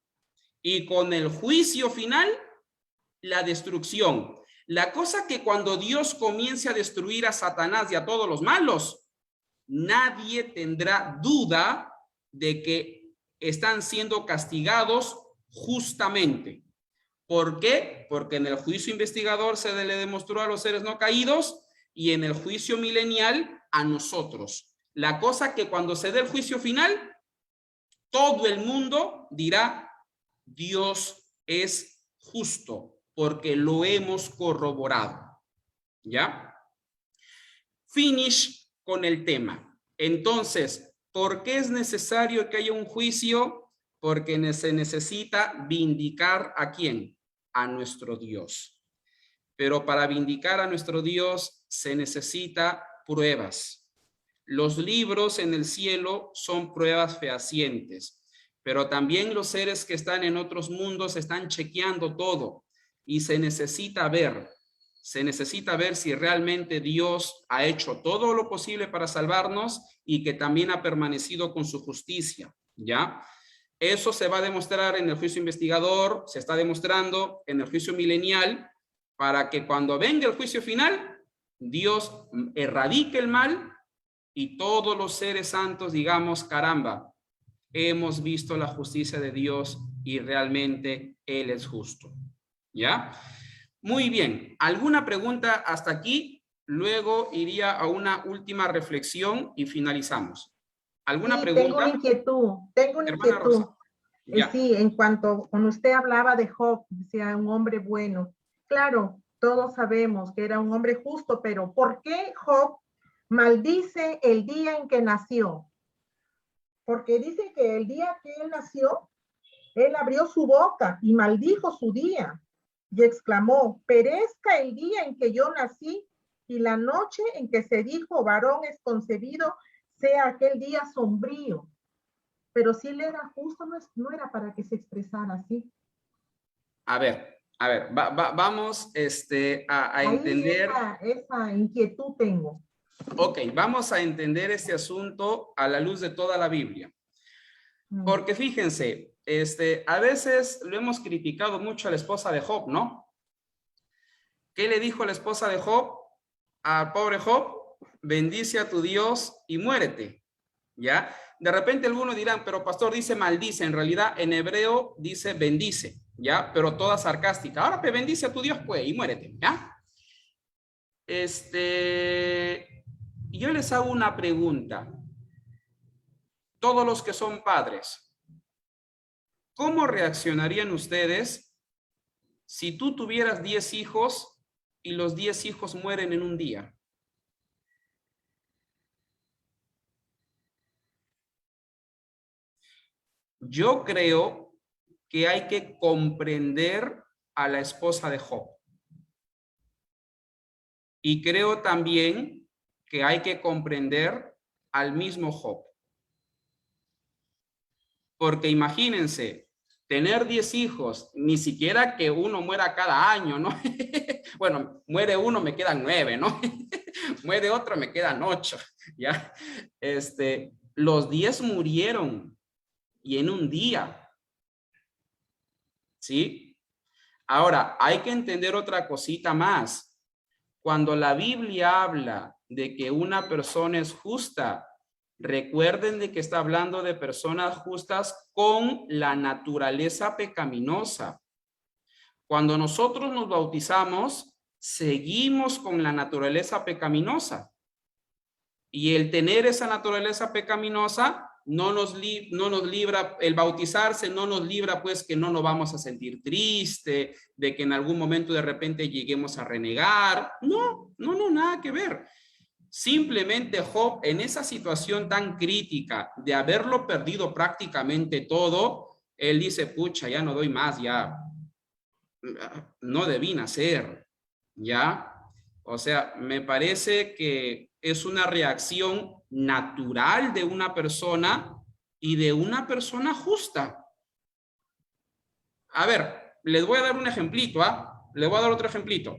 S2: Y con el juicio final, la destrucción. La cosa que cuando Dios comience a destruir a Satanás y a todos los malos, nadie tendrá duda de que están siendo castigados justamente. ¿Por qué? Porque en el juicio investigador se le demostró a los seres no caídos y en el juicio milenial a nosotros. La cosa que cuando se dé el juicio final, todo el mundo dirá, Dios es justo, porque lo hemos corroborado. ¿Ya? Finish con el tema. Entonces, ¿por qué es necesario que haya un juicio? Porque se necesita vindicar ¿a quién? A nuestro Dios. Pero para vindicar a nuestro Dios se necesita pruebas. Los libros en el cielo son pruebas fehacientes, pero también los seres que están en otros mundos están chequeando todo y se necesita ver si realmente Dios ha hecho todo lo posible para salvarnos y que también ha permanecido con su justicia, ¿ya? Eso se va a demostrar en el juicio investigador, se está demostrando en el juicio milenial, para que cuando venga el juicio final, Dios erradique el mal y todos los seres santos digamos, caramba, hemos visto la justicia de Dios y realmente Él es justo. ¿Ya? Muy bien. ¿Alguna pregunta hasta aquí? Luego iría a una última reflexión y finalizamos. ¿Alguna pregunta?
S5: Tengo una inquietud.
S2: Rosa.
S5: Sí, en cuanto, cuando usted hablaba de Job, decía un hombre bueno. Claro, todos sabemos que era un hombre justo, pero ¿por qué Job maldice el día en que nació? Porque dice que el día que él nació, él abrió su boca y maldijo su día y exclamó, perezca el día en que yo nací y la noche en que se dijo varón es concebido, sea aquel día sombrío. Pero si él era justo, no era para que se expresara así.
S2: A ver, vamos a entender.
S5: Esa inquietud tengo.
S2: Ok, vamos a entender este asunto a la luz de toda la Biblia. Porque fíjense, a veces lo hemos criticado mucho a la esposa de Job, ¿no? ¿Qué le dijo la esposa de Job? Al pobre Job, bendice a tu Dios y muérete, ¿ya? De repente algunos dirán, pero pastor dice maldice, en realidad en hebreo dice bendice, ¿ya? Pero toda sarcástica. Ahora te bendice a tu Dios, pues, y muérete, ¿ya? Yo les hago una pregunta. Todos los que son padres, ¿cómo reaccionarían ustedes si tú tuvieras 10 hijos y los 10 hijos mueren en un día? Yo creo que hay que comprender a la esposa de Job. Y creo también que hay que comprender al mismo Job. Porque imagínense, tener 10 hijos, ni siquiera que uno muera cada año, ¿no? Bueno, muere uno, me quedan 9, ¿no? Muere otro, me quedan 8, ¿ya? Los 10 murieron y en un día, ¿sí? Ahora, hay que entender otra cosita más. Cuando la Biblia habla de que una persona es justa, recuerden de que está hablando de personas justas con la naturaleza pecaminosa. Cuando nosotros nos bautizamos, seguimos con la naturaleza pecaminosa. Y el tener esa naturaleza pecaminosa no nos libra, el bautizarse no nos libra pues que no nos vamos a sentir triste, de que en algún momento de repente lleguemos a renegar. No, nada que ver. Simplemente Job, en esa situación tan crítica de haberlo perdido prácticamente todo, él dice, pucha, ya no doy más, ya no debí nacer, ¿ya? O sea, me parece que es una reacción natural de una persona y de una persona justa. A ver, les voy a dar un ejemplito, ¿ah? Les voy a dar otro ejemplito.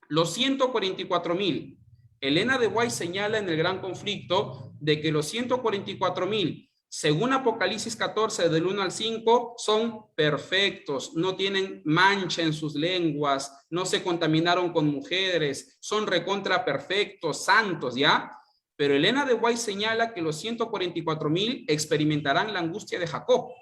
S2: Los 144,000. Elena de White señala en el Gran Conflicto de que los 144,000, según Apocalipsis 14, del 1 al 5, son perfectos, no tienen mancha en sus lenguas, no se contaminaron con mujeres, son recontra perfectos, santos, ¿ya? Pero Elena de White señala que los 144,000 experimentarán la angustia de Jacob.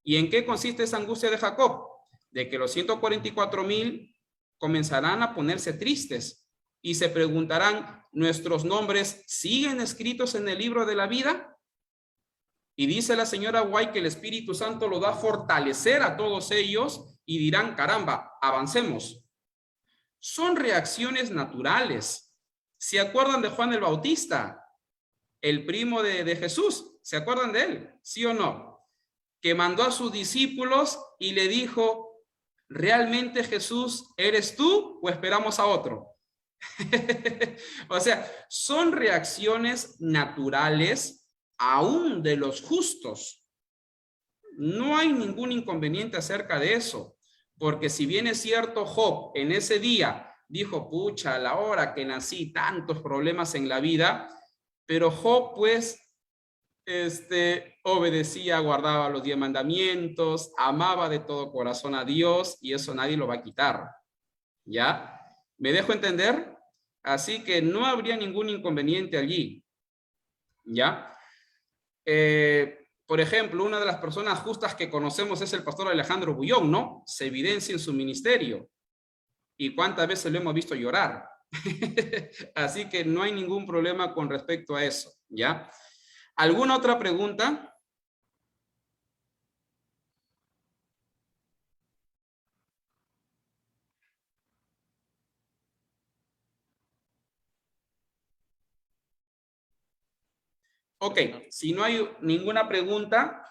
S2: ¿Y en qué consiste esa angustia de Jacob? de que los 144,000 comenzarán a ponerse tristes y se preguntarán, ¿nuestros nombres siguen escritos en el libro de la vida? Y dice la señora White que el Espíritu Santo lo da a fortalecer a todos ellos y dirán, caramba, avancemos. Son reacciones naturales. ¿Se acuerdan de Juan el Bautista? El primo de Jesús. ¿Se acuerdan de él? ¿Sí o no? Que mandó a sus discípulos y le dijo, ¿realmente Jesús eres tú o esperamos a otro? O sea, son reacciones naturales aún de los justos. No hay ningún inconveniente acerca de eso, porque si bien es cierto, Job en ese día dijo, pucha, a la hora que nací, tantos problemas en la vida, pero Job pues obedecía, guardaba los 10 mandamientos, amaba de todo corazón a Dios y eso nadie lo va a quitar. ¿Ya? ¿Me dejo entender? Así que no habría ningún inconveniente allí. ¿Ya? Por ejemplo, una de las personas justas que conocemos es el pastor Alejandro Bullón, ¿no? Se evidencia en su ministerio. ¿Y cuántas veces lo hemos visto llorar? Así que no hay ningún problema con respecto a eso. ¿Ya? ¿Alguna otra pregunta? Ok, si no hay ninguna pregunta,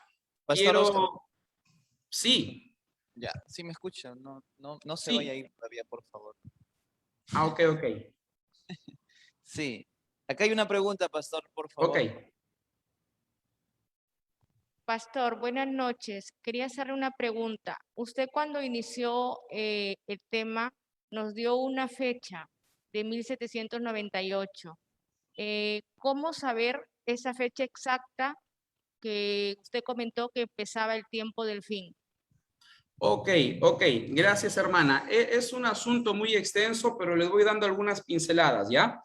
S7: Pastor Oscar.
S2: quiero... Sí.
S7: Ya, sí me escucha, no se
S2: Sí.
S7: vaya a ir todavía, por favor.
S2: Ah, ok.
S7: Sí, acá hay una pregunta, pastor, por favor.
S2: Ok.
S8: Pastor, buenas noches. Quería hacerle una pregunta. Usted cuando inició el tema nos dio una fecha de 1798. ¿Cómo saber esa fecha exacta que usted comentó que empezaba el tiempo del fin?
S2: Ok. Gracias, hermana. Es un asunto muy extenso, pero les voy dando algunas pinceladas, ¿ya?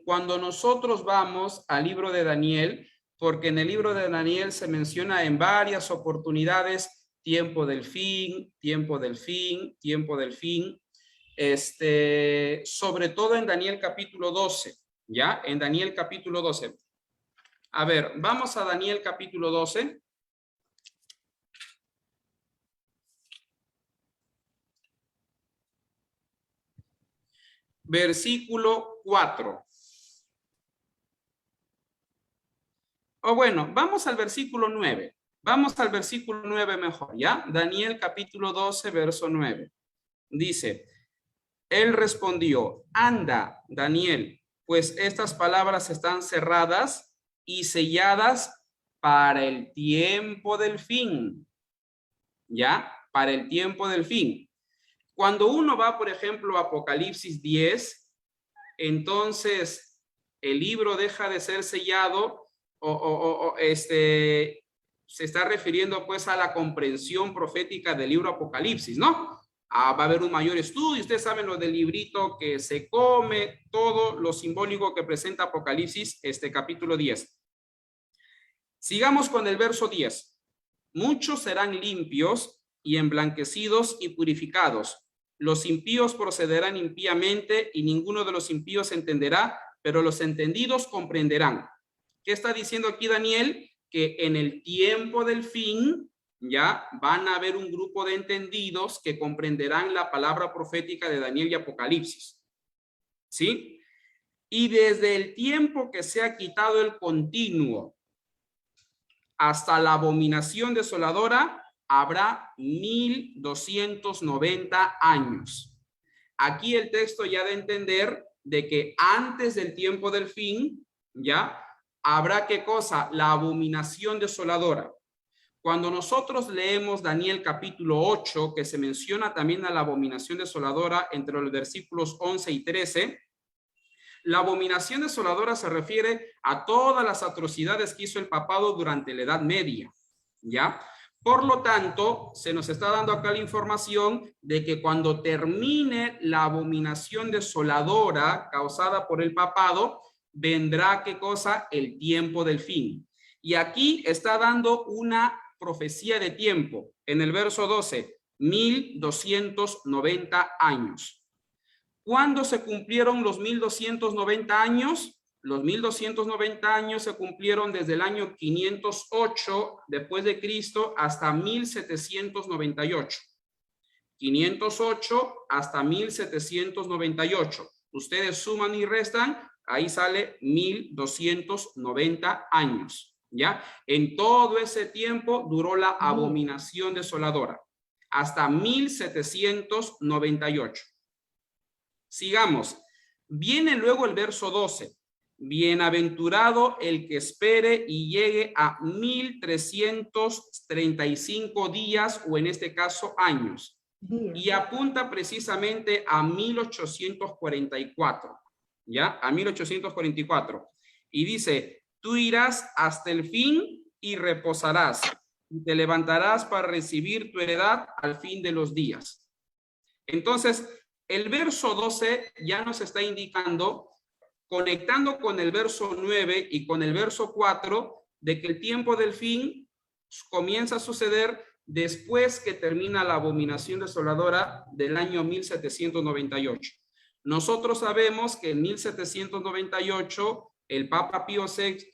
S2: Cuando nosotros vamos al libro de Daniel, porque en el libro de Daniel se menciona en varias oportunidades tiempo del fin, tiempo del fin, tiempo del fin, sobre todo en Daniel capítulo 12, ¿ya? En Daniel capítulo 12. A ver, vamos a Daniel capítulo 12. Versículo 4. O bueno, vamos al versículo 9. Vamos al versículo 9 mejor, ¿ya? Daniel capítulo 12, verso 9. Dice, él respondió, anda, Daniel, pues estas palabras están cerradas y selladas para el tiempo del fin. ¿Ya? Para el tiempo del fin. Cuando uno va, por ejemplo, a Apocalipsis 10, entonces el libro deja de ser sellado se está refiriendo pues a la comprensión profética del libro Apocalipsis, ¿no? Va a haber un mayor estudio, ustedes saben lo del librito que se come, todo lo simbólico que presenta Apocalipsis, capítulo 10. Sigamos con el verso 10. Muchos serán limpios y emblanquecidos y purificados. Los impíos procederán impíamente y ninguno de los impíos entenderá, pero los entendidos comprenderán. ¿Qué está diciendo aquí Daniel? Que en el tiempo del fin ya van a haber un grupo de entendidos que comprenderán la palabra profética de Daniel y Apocalipsis. ¿Sí? Y desde el tiempo que se ha quitado el continuo hasta la abominación desoladora, habrá 1290 años. Aquí el texto ya da a entender de que antes del tiempo del fin, ya habrá ¿qué cosa? La abominación desoladora. Cuando nosotros leemos Daniel capítulo 8, que se menciona también a la abominación desoladora entre los versículos 11 y 13, la abominación desoladora se refiere a todas las atrocidades que hizo el papado durante la Edad Media, ¿ya? Por lo tanto, se nos está dando acá la información de que cuando termine la abominación desoladora causada por el papado, vendrá ¿qué cosa? El tiempo del fin. Y aquí está dando una profecía de tiempo. En el verso 12, 1290 años. ¿Cuándo se cumplieron los 1290 años? Los 1290 años se cumplieron desde el año 508 después de Cristo hasta 1798. 508 hasta 1798. Ustedes suman y restan, ahí sale 1290 años, ¿ya? En todo ese tiempo duró la abominación desoladora, hasta 1798. Sigamos. Viene luego el verso 12. Bienaventurado el que espere y llegue a 1335 días, o en este caso años. Y apunta precisamente a 1844, ¿ya? A 1844. Y dice, tú irás hasta el fin y reposarás, y te levantarás para recibir tu heredad al fin de los días. Entonces, el verso 12 ya nos está indicando, conectando con el verso 9 y con el verso 4, de que el tiempo del fin comienza a suceder después que termina la abominación desoladora del año 1798. Nosotros sabemos que en 1798 el Papa Pío VI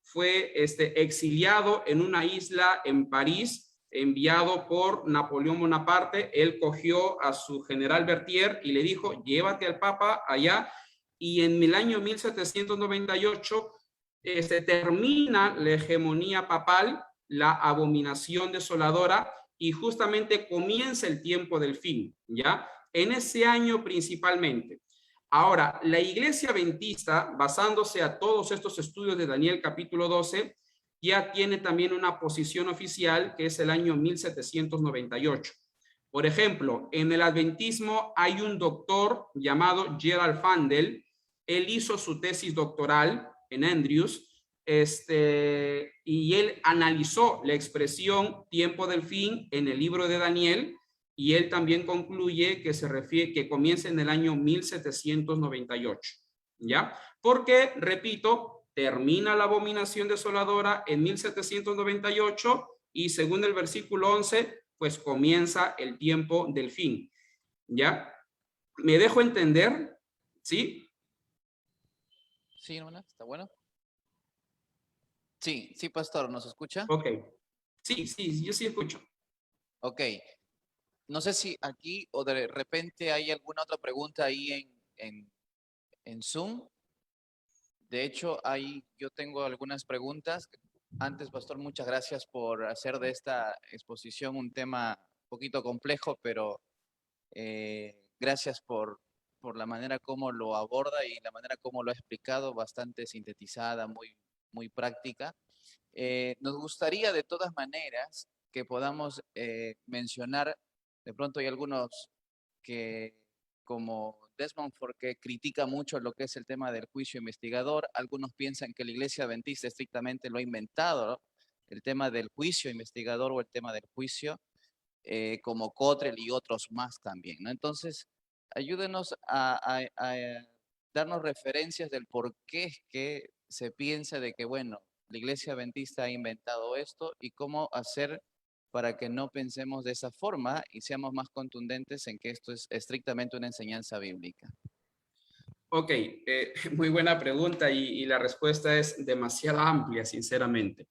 S2: fue exiliado en una isla en París, enviado por Napoleón Bonaparte. Él cogió a su general Berthier y le dijo, llévate al Papa allá, y en el año 1798 termina la hegemonía papal, la abominación desoladora, y justamente comienza el tiempo del fin, ¿ya? En ese año principalmente. Ahora, la Iglesia Adventista, basándose a todos estos estudios de Daniel capítulo 12, ya tiene también una posición oficial que es el año 1798. Por ejemplo, en el adventismo hay un doctor llamado Gerald Fandel. Él hizo su tesis doctoral en Andrews, y él analizó la expresión tiempo del fin en el libro de Daniel, y él también concluye que se refiere, que comienza en el año 1798, ¿ya? Porque, repito, termina la abominación desoladora en 1798 y según el versículo 11, pues comienza el tiempo del fin, ¿ya? ¿Me dejo entender? ¿Sí?
S7: Sí, hermana, ¿está bueno? Sí, sí, pastor, ¿nos escucha?
S2: Ok. Sí, yo sí escucho.
S7: Ok. No sé si aquí o de repente hay alguna otra pregunta ahí en Zoom. De hecho, ahí yo tengo algunas preguntas. Antes, pastor, muchas gracias por hacer de esta exposición un tema un poquito complejo, pero gracias por la manera como lo aborda y la manera como lo ha explicado, bastante sintetizada, muy práctica. Nos gustaría de todas maneras que podamos mencionar, de pronto hay algunos que, como Desmond, porque critica mucho lo que es el tema del juicio investigador, algunos piensan que la Iglesia Adventista estrictamente lo ha inventado, ¿no? El tema del juicio investigador o el tema del juicio, como Cottrell y otros más también, ¿no? Entonces, ayúdenos a darnos referencias del por qué es que se piensa de que, bueno, la Iglesia Adventista ha inventado esto y cómo hacer para que no pensemos de esa forma y seamos más contundentes en que esto es estrictamente una enseñanza bíblica.
S2: Ok, muy buena pregunta y la respuesta es demasiado amplia, sinceramente.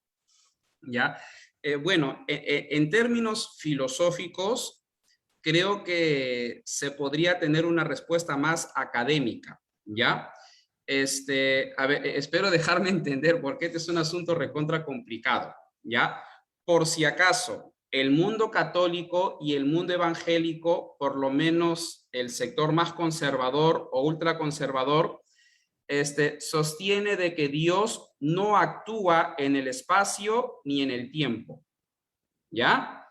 S2: ¿Ya? Bueno, en términos filosóficos, creo que se podría tener una respuesta más académica, ¿ya? A ver, espero dejarme entender porque este es un asunto recontra complicado, ¿ya? Por si acaso, el mundo católico y el mundo evangélico, por lo menos el sector más conservador o ultraconservador, sostiene de que Dios no actúa en el espacio ni en el tiempo, ¿ya?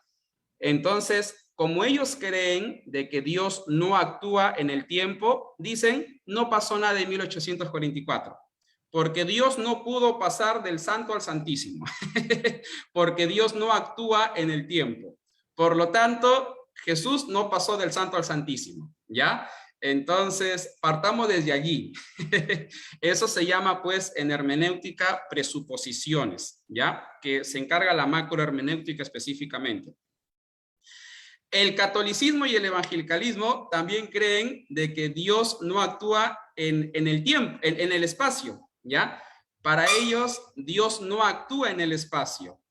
S2: Entonces, como ellos creen de que Dios no actúa en el tiempo, dicen, no pasó nada en 1844, porque Dios no pudo pasar del santo al santísimo, porque Dios no actúa en el tiempo. Por lo tanto, Jesús no pasó del santo al santísimo, ¿ya? Entonces, partamos desde allí. Eso se llama, pues, en hermenéutica, presuposiciones, ¿ya? Que se encarga la macrohermenéutica específicamente. El catolicismo y el evangelicalismo también creen de que Dios no actúa en el tiempo, en el espacio, ¿ya? Para ellos, Dios no actúa en el espacio.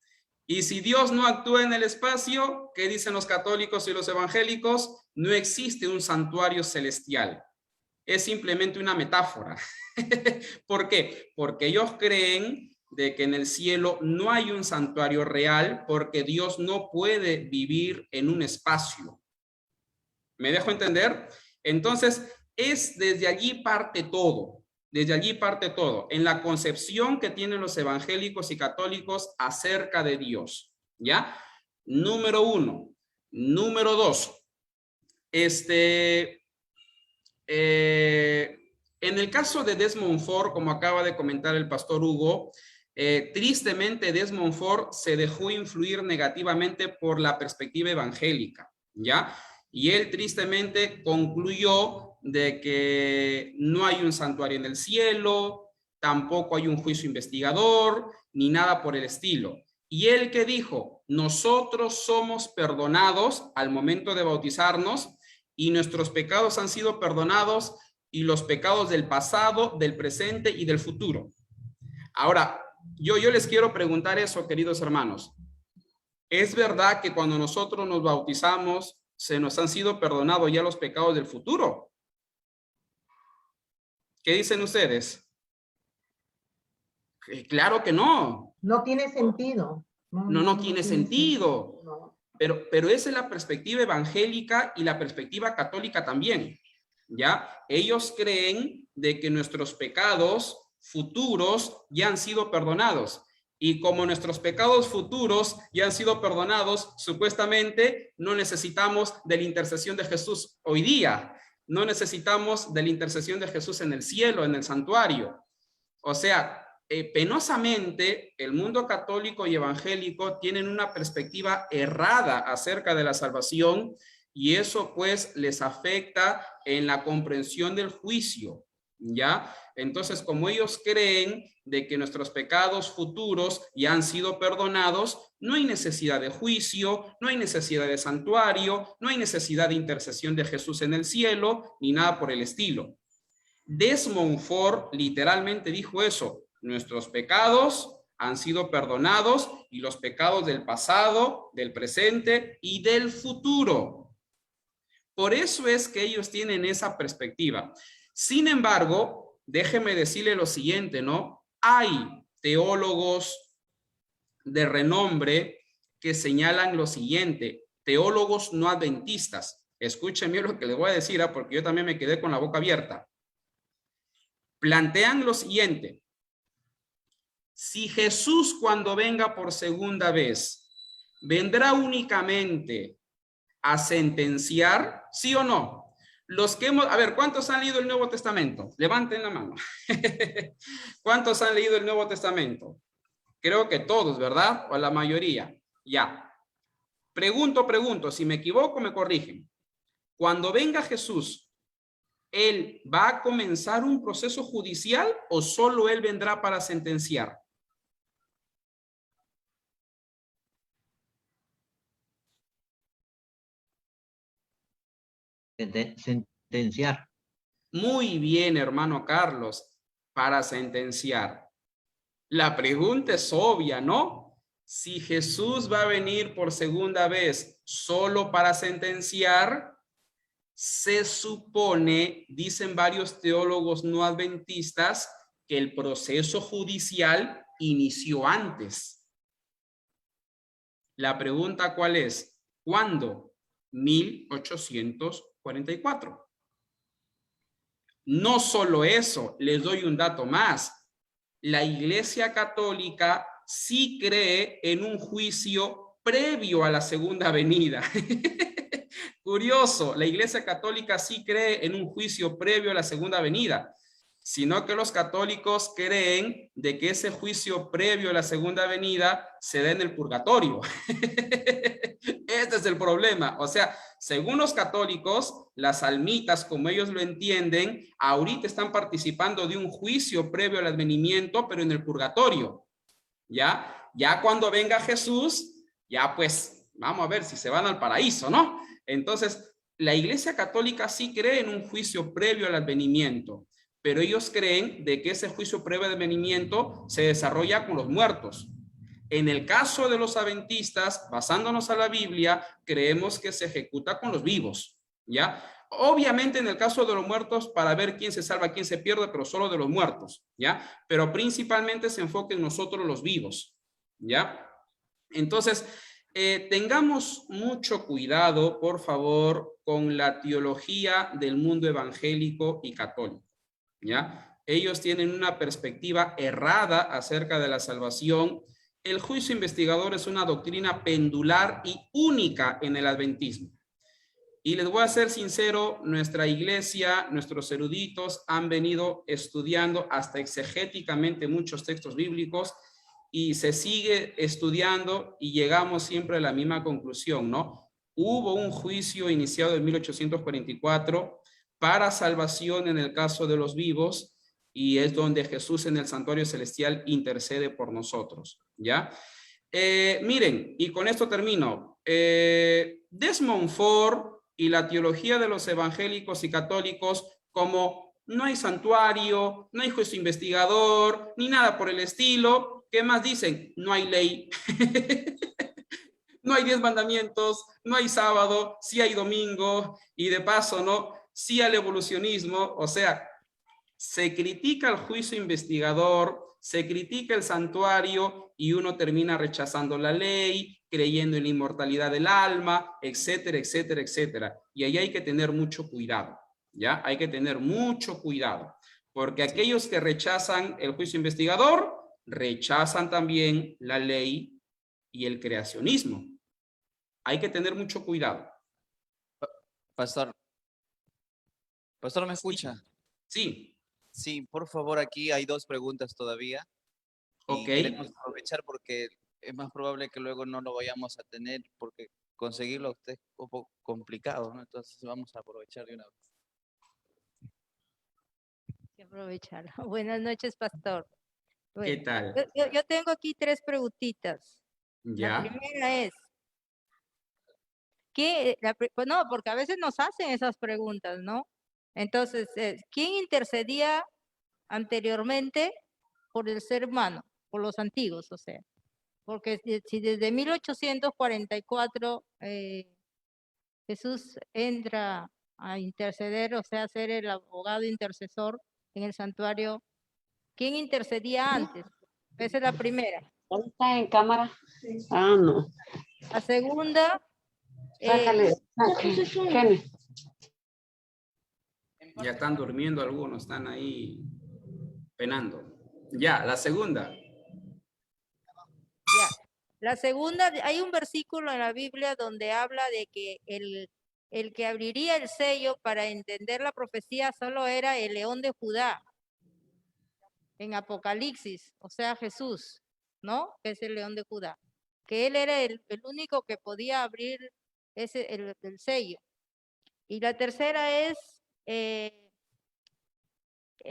S2: Y si Dios no actúa en el espacio, ¿qué dicen los católicos y los evangélicos? No existe un santuario celestial. Es simplemente una metáfora. ¿Por qué? Porque ellos creen de que en el cielo no hay un santuario real porque Dios no puede vivir en un espacio. ¿Me dejo entender? Entonces, desde allí parte todo. Desde allí parte todo. En la concepción que tienen los evangélicos y católicos acerca de Dios. ¿Ya? Número 1. Número 2. En el caso de Desmond Ford, como acaba de comentar el pastor Hugo, tristemente Desmond Ford se dejó influir negativamente por la perspectiva evangélica, ¿ya? Y él tristemente concluyó de que no hay un santuario en el cielo, tampoco hay un juicio investigador, ni nada por el estilo. Y él que dijo, nosotros somos perdonados al momento de bautizarnos y nuestros pecados han sido perdonados y los pecados del pasado, del presente y del futuro. Ahora, yo les quiero preguntar eso, queridos hermanos. ¿Es verdad que cuando nosotros nos bautizamos se nos han sido perdonados ya los pecados del futuro? ¿Qué dicen ustedes? Claro que no.
S5: No tiene sentido.
S2: No tiene sentido.
S5: No.
S2: Pero esa es la perspectiva evangélica y la perspectiva católica también, ¿ya? Ellos creen de que nuestros pecados futuros ya han sido perdonados. Y como nuestros pecados futuros ya han sido perdonados, supuestamente no necesitamos de la intercesión de Jesús hoy día. No necesitamos de la intercesión de Jesús en el cielo, en el santuario. O sea, penosamente, el mundo católico y evangélico tienen una perspectiva errada acerca de la salvación y eso pues les afecta en la comprensión del juicio, ¿ya? Entonces, como ellos creen de que nuestros pecados futuros ya han sido perdonados, no hay necesidad de juicio, no hay necesidad de santuario, no hay necesidad de intercesión de Jesús en el cielo, ni nada por el estilo. Desmond Ford literalmente dijo eso. Nuestros pecados han sido perdonados y los pecados del pasado, del presente y del futuro. Por eso es que ellos tienen esa perspectiva. Sin embargo, déjeme decirle lo siguiente, ¿no? Hay teólogos de renombre que señalan lo siguiente, teólogos no adventistas. Escúchenme lo que les voy a decir, porque yo también me quedé con la boca abierta. Plantean lo siguiente. Si Jesús cuando venga por segunda vez, ¿vendrá únicamente a sentenciar? ¿Sí o no? Los que hemos, a ver, ¿cuántos han leído el Nuevo Testamento? Levanten la mano. ¿Cuántos han leído el Nuevo Testamento? Creo que todos, ¿verdad? O la mayoría. Ya. Pregunto, si me equivoco me corrigen. Cuando venga Jesús, ¿él va a comenzar un proceso judicial o solo él vendrá para sentenciar?
S3: Sentenciar.
S2: Muy bien, hermano Carlos, para sentenciar. La pregunta es obvia, ¿no? Si Jesús va a venir por segunda vez solo para sentenciar, se supone, dicen varios teólogos no adventistas, que el proceso judicial inició antes. La pregunta ¿cuál es? ¿Cuándo? 1844. No solo eso, les doy un dato más. La Iglesia Católica sí cree en un juicio previo a la segunda venida. Curioso, la Iglesia Católica sí cree en un juicio previo a la segunda venida, sino que los católicos creen de que ese juicio previo a la segunda venida se da en el purgatorio. Este es el problema. O sea, según los católicos, las almitas, como ellos lo entienden, ahorita están participando de un juicio previo al advenimiento, pero en el purgatorio. Ya cuando venga Jesús, ya pues Vamos a ver si se van al paraíso, ¿no? Entonces, la Iglesia Católica sí cree en un juicio previo al advenimiento, pero ellos creen de que ese juicio previo al advenimiento se desarrolla con los muertos. En el caso de los adventistas, basándonos a la Biblia, creemos que se ejecuta con los vivos, ¿ya? Obviamente en el caso de los muertos, para ver quién se salva, quién se pierde, pero solo de los muertos, ¿ya? Pero principalmente se enfoca en nosotros los vivos, ¿ya? Entonces, tengamos mucho cuidado, por favor, con la teología del mundo evangélico y católico, ¿ya? Ellos tienen una perspectiva errada acerca de la salvación. El juicio investigador es una doctrina pendular y única en el adventismo. Y les voy a ser sincero, nuestra iglesia, nuestros eruditos han venido estudiando hasta exegéticamente muchos textos bíblicos y se sigue estudiando y llegamos siempre a la misma conclusión, ¿no? Hubo un juicio iniciado en 1844 para salvación en el caso de los vivos y es donde Jesús en el santuario celestial intercede por nosotros, ¿ya? Miren, y con esto termino. Desmond Ford y la teología de los evangélicos y católicos, como no hay santuario, no hay juicio investigador, ni nada por el estilo, ¿qué más dicen? No hay ley, no hay 10 mandamientos, no hay sábado, sí hay domingo, y de paso, ¿no? Sí al evolucionismo, o sea, se critica el juicio investigador, se critica el santuario y uno termina rechazando la ley, creyendo en la inmortalidad del alma, etcétera, etcétera, etcétera. Y ahí hay que tener mucho cuidado, ¿ya? Hay que tener mucho cuidado, porque aquellos que rechazan el juicio investigador, rechazan también la ley y el creacionismo. Hay que tener mucho cuidado.
S7: Pastor, ¿me escucha?
S2: Sí.
S7: Sí, por favor, aquí hay 2 preguntas todavía.
S2: Ok.
S7: Queremos aprovechar porque es más probable que luego no lo vayamos a tener porque conseguirlo a usted es un poco complicado, ¿no? Entonces vamos a aprovechar de una vez.
S6: Hay que aprovechar. Buenas noches, pastor.
S2: ¿Qué
S6: Bueno,
S2: tal?
S6: yo tengo aquí 3 preguntitas. La
S2: Ya.
S6: primera es, pues no, porque a veces nos hacen esas preguntas, ¿no? Entonces, ¿quién intercedía anteriormente por el ser humano, por los antiguos, o sea? Porque si desde 1844 Jesús entra a interceder, o sea, a ser el abogado intercesor en el santuario, ¿quién intercedía antes? Esa es la primera.
S9: ¿Está en cámara? Ah, no.
S6: La segunda,
S9: Sácale. Kenny.
S2: Ya están durmiendo algunos, están ahí penando. Ya, la segunda.
S6: ya. La segunda, hay un versículo en la Biblia donde habla de que el que abriría el sello para entender la profecía solo era el león de Judá. En Apocalipsis, o sea, Jesús, ¿no? Que es el león de Judá. Que él era el único que podía abrir el sello. Y la tercera es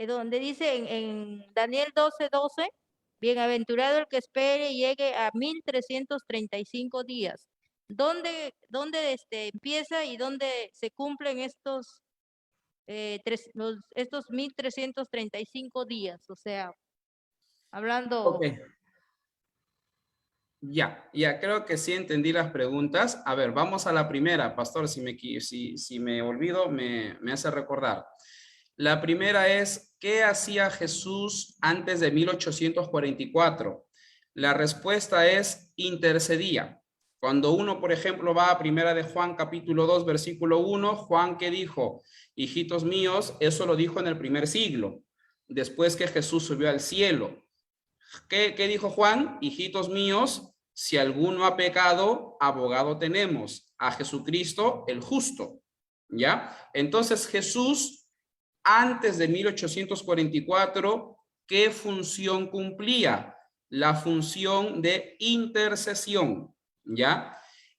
S6: donde dice en Daniel 12:12, bienaventurado el que espere y llegue a 1335 días. ¿Dónde empieza y dónde se cumplen estos 1335 días? O sea, hablando...
S2: Ok. Ya, creo que sí entendí las preguntas. A ver, vamos a la primera, pastor, si me olvido, me hace recordar. La primera es, ¿qué hacía Jesús antes de 1844? La respuesta es, intercedía. Cuando uno, por ejemplo, va a primera de Juan, capítulo 2, versículo 1, Juan, ¿qué dijo? Hijitos míos, eso lo dijo en el primer siglo, después que Jesús subió al cielo. ¿Qué dijo Juan? Hijitos míos, si alguno ha pecado, abogado tenemos, a Jesucristo el justo. ¿Ya? Entonces Jesús, antes de 1844, ¿qué función cumplía? La función de intercesión. ¿Ya?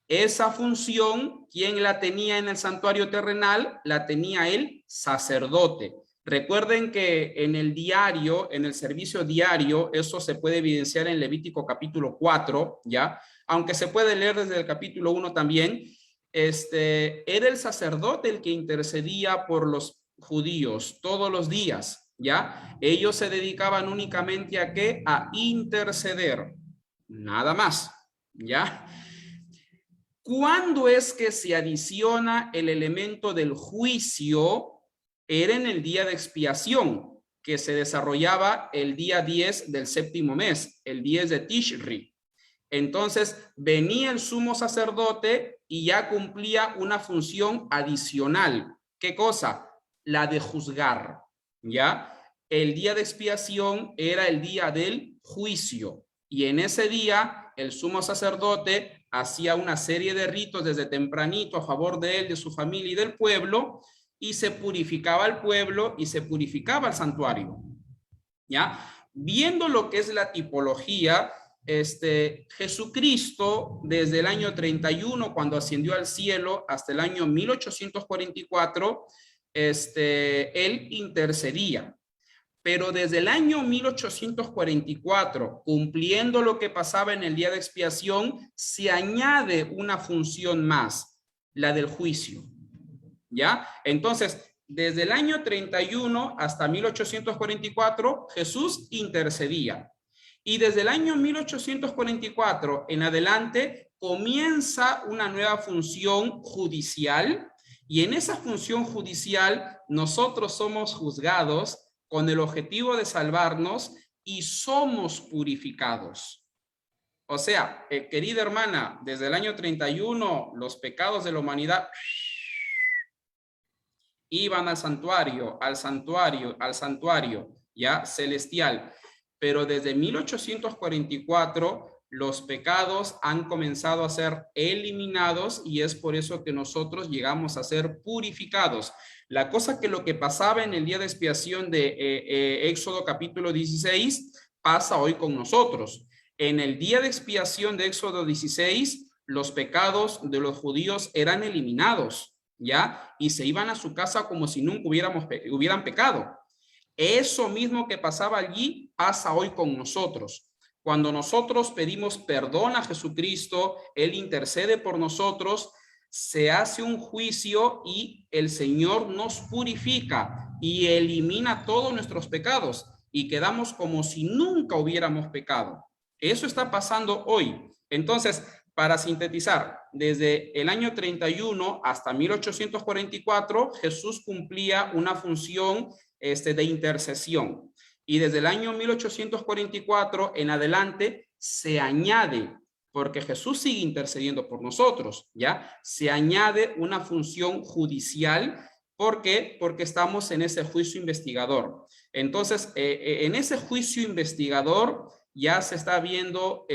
S2: Esa función, ¿quién la tenía en el santuario terrenal? La tenía el sacerdote. Recuerden que en el diario, en el servicio diario, eso se puede evidenciar en Levítico capítulo 4, ¿ya? aunque se puede leer desde el capítulo 1 también, era el sacerdote el que intercedía por los judíos todos los días, ¿ya? Ellos se dedicaban únicamente a ¿qué? A interceder, nada más, ¿ya? ¿Cuándo es que se adiciona el elemento del juicio? Era en el día de expiación, que se desarrollaba el día 10 del séptimo mes, el 10 de Tishri. Entonces venía el sumo sacerdote y ya cumplía una función adicional. ¿Qué cosa? La de juzgar, ¿ya? El día de expiación era el día del juicio y en ese día el sumo sacerdote hacía una serie de ritos desde tempranito a favor de él, de su familia y del pueblo, y se purificaba al pueblo y se purificaba el santuario, ¿ya? Viendo lo que es la tipología, Jesucristo desde el año 31 cuando ascendió al cielo hasta el año 1844 él intercedía, pero desde el año 1844 cumpliendo lo que pasaba en el día de expiación se añade una función más, la del juicio, ¿ya? Entonces desde el año 31 hasta 1844 Jesús intercedía. Y desde el año 1844 en adelante comienza una nueva función judicial y en esa función judicial nosotros somos juzgados con el objetivo de salvarnos y somos purificados. O sea, querida hermana, desde el año 31 los pecados de la humanidad iban al santuario, ya celestial. Pero desde 1844 los pecados han comenzado a ser eliminados y es por eso que nosotros llegamos a ser purificados. La cosa que lo que pasaba en el día de expiación de Éxodo capítulo 16 pasa hoy con nosotros. En el día de expiación de Éxodo 16 los pecados de los judíos eran eliminados, ¿ya? Y se iban a su casa como si nunca hubieran pecado. Eso mismo que pasaba allí pasa hoy con nosotros. Cuando nosotros pedimos perdón a Jesucristo, Él intercede por nosotros, se hace un juicio y el Señor nos purifica y elimina todos nuestros pecados y quedamos como si nunca hubiéramos pecado. Eso está pasando hoy. Entonces, para sintetizar, desde el año 31 hasta 1844, Jesús cumplía una función de intercesión. Y desde el año 1844 en adelante se añade, porque Jesús sigue intercediendo por nosotros, ¿ya? Se añade una función judicial. ¿Por qué? Porque estamos en ese juicio investigador. Entonces, en ese juicio investigador ya se está viendo,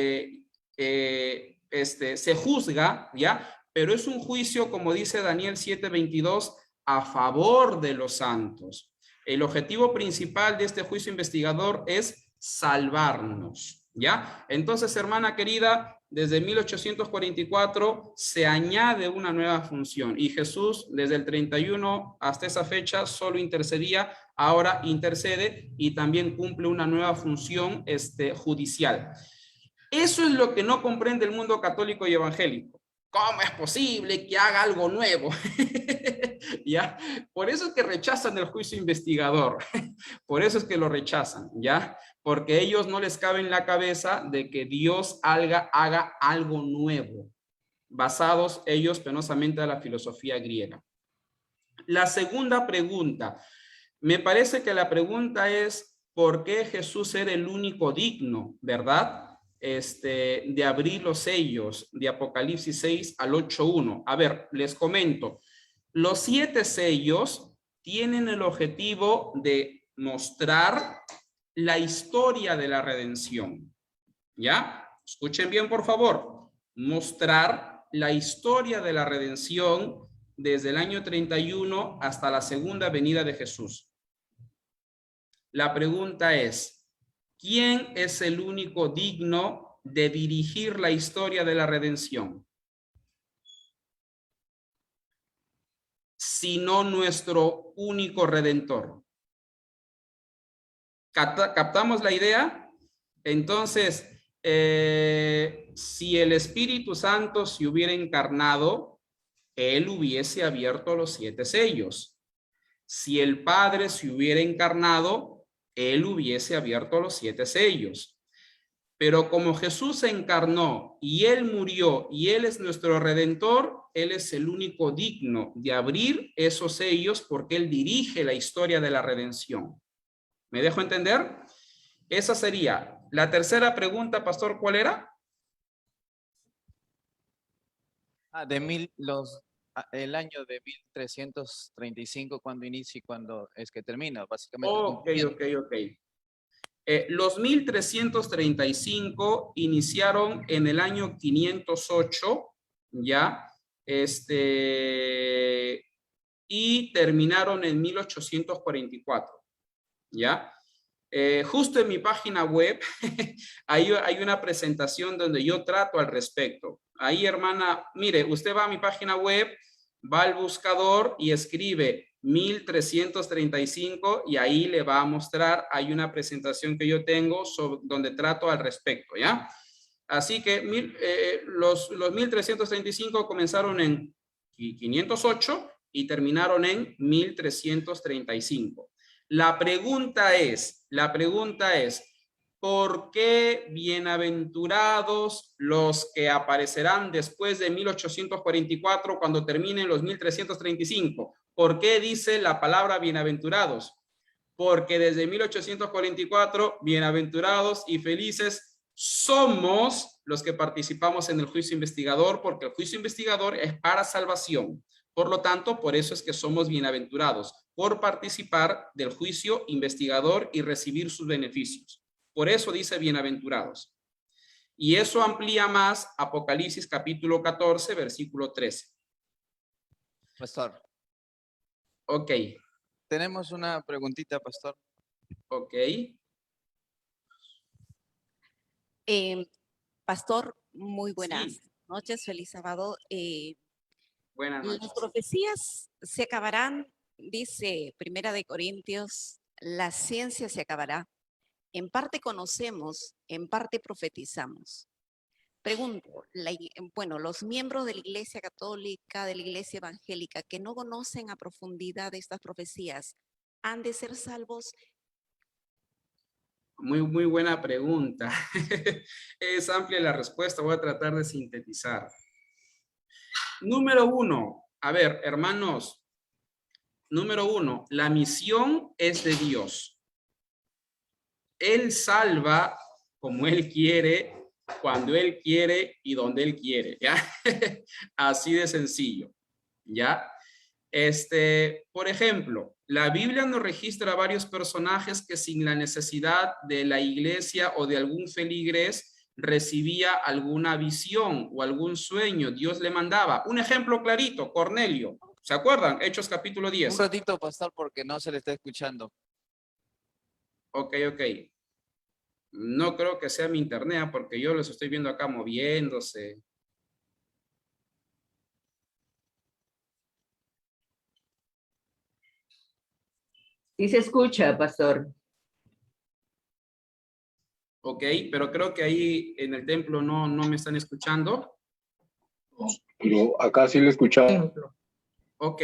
S2: se juzga, ¿ya? Pero es un juicio, como dice Daniel 7:22, a favor de los santos. El objetivo principal de este juicio investigador es salvarnos, ¿ya? Entonces, hermana querida, desde 1844 se añade una nueva función y Jesús desde el 31 hasta esa fecha solo intercedía, ahora intercede y también cumple una nueva función judicial. Eso es lo que no comprende el mundo católico y evangélico. ¿Cómo es posible que haga algo nuevo? ¿Ya? Por eso es que rechazan el juicio investigador. Por eso es que lo rechazan, ¿ya? Porque ellos no les cabe en la cabeza de que Dios haga algo nuevo, basados ellos penosamente a la filosofía griega. La segunda pregunta, me parece que la pregunta es ¿por qué Jesús era el único digno, verdad? De abrir los sellos de Apocalipsis 6 al 8:1. A ver, les comento. Los 7 sellos tienen el objetivo de mostrar la historia de la redención. ¿Ya? Escuchen bien, por favor. Mostrar la historia de la redención desde el año 31 hasta la segunda venida de Jesús. La pregunta es, ¿quién es el único digno de dirigir la historia de la redención? Sino nuestro único Redentor. ¿Captamos la idea? Entonces, si el Espíritu Santo se hubiera encarnado, él hubiese abierto los 7 sellos. Si el Padre se hubiera encarnado, él hubiese abierto los 7 sellos. Pero como Jesús se encarnó y él murió y él es nuestro Redentor, él es el único digno de abrir esos sellos porque él dirige la historia de la redención. ¿Me dejo entender? Esa sería la tercera pregunta, pastor. ¿Cuál era?
S7: El año de 1335, cuando inicia y cuando es que termina, básicamente.
S2: Ok. Los 1335 iniciaron en el año 508, ¿ya? Y terminaron en 1844, ¿ya? Justo en mi página web hay una presentación donde yo trato al respecto. Ahí, hermana, mire, usted va a mi página web, va al buscador y escribe 1335 y ahí le va a mostrar, hay una presentación que yo tengo donde trato al respecto, ¿ya? Así que los 1335 comenzaron en 508 y terminaron en 1335. La pregunta es, ¿por qué bienaventurados los que aparecerán después de 1844 cuando terminen los 1335? ¿Por qué dice la palabra bienaventurados? Porque desde 1844, bienaventurados y felices somos los que participamos en el juicio investigador, porque el juicio investigador es para salvación. Por lo tanto, por eso es que somos bienaventurados, por participar del juicio investigador y recibir sus beneficios. Por eso dice bienaventurados. Y eso amplía más Apocalipsis capítulo 14, versículo 13.
S7: Pastor.
S2: Ok.
S7: Tenemos una preguntita, pastor.
S2: Ok.
S10: Pastor, muy buenas noches, feliz sábado.
S2: Buenas noches.
S10: Las profecías se acabarán, dice Primera de Corintios, la ciencia se acabará. En parte conocemos, en parte profetizamos. Pregunto, los miembros de la Iglesia Católica, de la Iglesia Evangélica, que no conocen a profundidad estas profecías, ¿han de ser salvos?
S2: Muy buena pregunta. Es amplia la respuesta, voy a tratar de sintetizar. Número 1, a ver, hermanos. Número 1, la misión es de Dios. Él salva como Él quiere, cuando Él quiere y donde Él quiere, ¿ya? Así de sencillo, ¿ya? Por ejemplo, la Biblia nos registra varios personajes que sin la necesidad de la iglesia o de algún feligrés recibía alguna visión o algún sueño, Dios le mandaba. Un ejemplo clarito, Cornelio. ¿Se acuerdan? Hechos capítulo 10.
S7: Un ratito, pastor, porque no se le está escuchando.
S2: Ok. No creo que sea mi internet, porque yo los estoy viendo acá moviéndose.
S11: Sí se escucha, pastor.
S2: Ok, pero creo que ahí en el templo no me están escuchando.
S12: Pero acá sí lo escuchaba.
S2: Ok.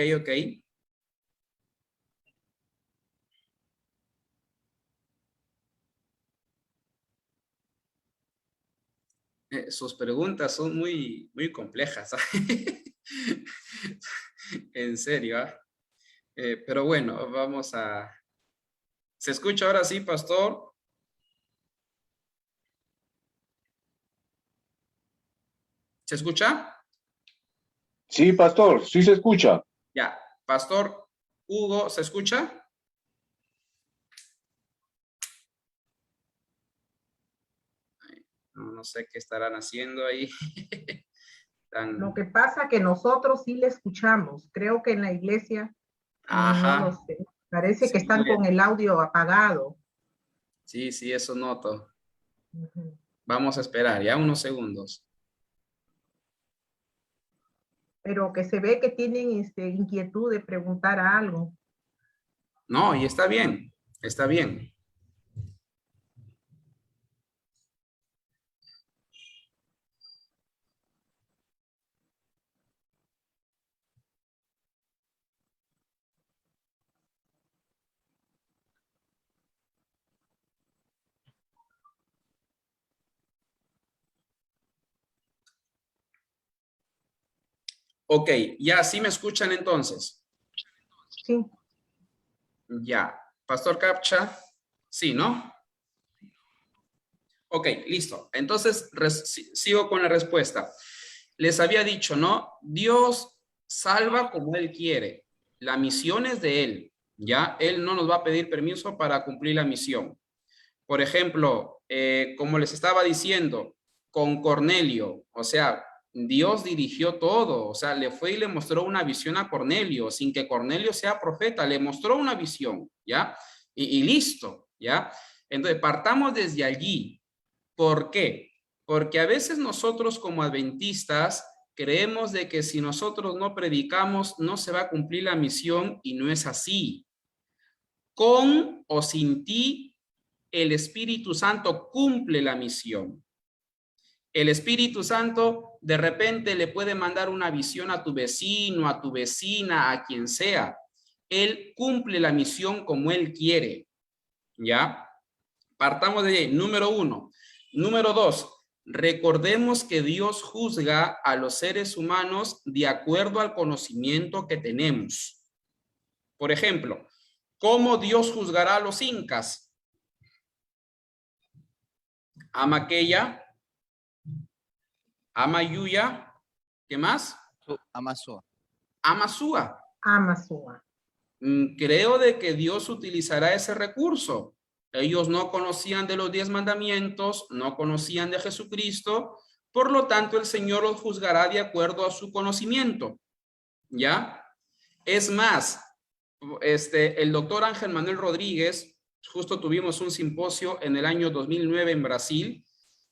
S2: Sus preguntas son muy complejas. En serio, ¿ah? Pero bueno, vamos a... ¿Se escucha ahora sí, pastor? ¿Se escucha?
S12: Sí, pastor, sí se escucha.
S2: Ya, pastor Hugo, ¿se escucha? No sé qué estarán haciendo ahí.
S5: Lo que pasa que nosotros sí le escuchamos. Creo que en la iglesia,
S2: Ajá.
S5: no lo sé. Parece que están con el audio apagado.
S2: Sí, eso noto. Vamos a esperar ya unos segundos.
S5: Pero que se ve que tienen inquietud de preguntar algo.
S2: No, y está bien, está bien. Ok, ya, ¿sí me escuchan entonces?
S5: Sí.
S2: Ya. Pastor Captcha, sí, ¿no? Ok, listo. Entonces, sigo con la respuesta. Les había dicho, ¿no? Dios salva como Él quiere. La misión es de Él, ¿ya? Él no nos va a pedir permiso para cumplir la misión. Por ejemplo, como les estaba diciendo, con Cornelio, o sea, Dios dirigió todo, o sea, le fue y le mostró una visión a Cornelio, sin que Cornelio sea profeta, le mostró una visión, ¿ya? Y listo, ¿ya? Entonces, partamos desde allí. ¿Por qué? Porque a veces nosotros como adventistas creemos de que si nosotros no predicamos no se va a cumplir la misión y no es así. Con o sin ti, el Espíritu Santo cumple la misión. El Espíritu Santo de repente le puede mandar una visión a tu vecino, a tu vecina, a quien sea. Él cumple la misión como Él quiere. ¿Ya? Partamos de ahí. Número 1. Número 2. Recordemos que Dios juzga a los seres humanos de acuerdo al conocimiento que tenemos. Por ejemplo, ¿cómo Dios juzgará a los incas? A Maquella, a Mayuya, ¿qué más?
S7: Amazúa.
S2: Amazúa.
S5: Amazúa.
S2: Creo de que Dios utilizará ese recurso. Ellos no conocían de los 10 mandamientos, no conocían de Jesucristo, por lo tanto el Señor los juzgará de acuerdo a su conocimiento. ¿Ya? Es más, el doctor Ángel Manuel Rodríguez, justo tuvimos un simposio en el año 2009 en Brasil,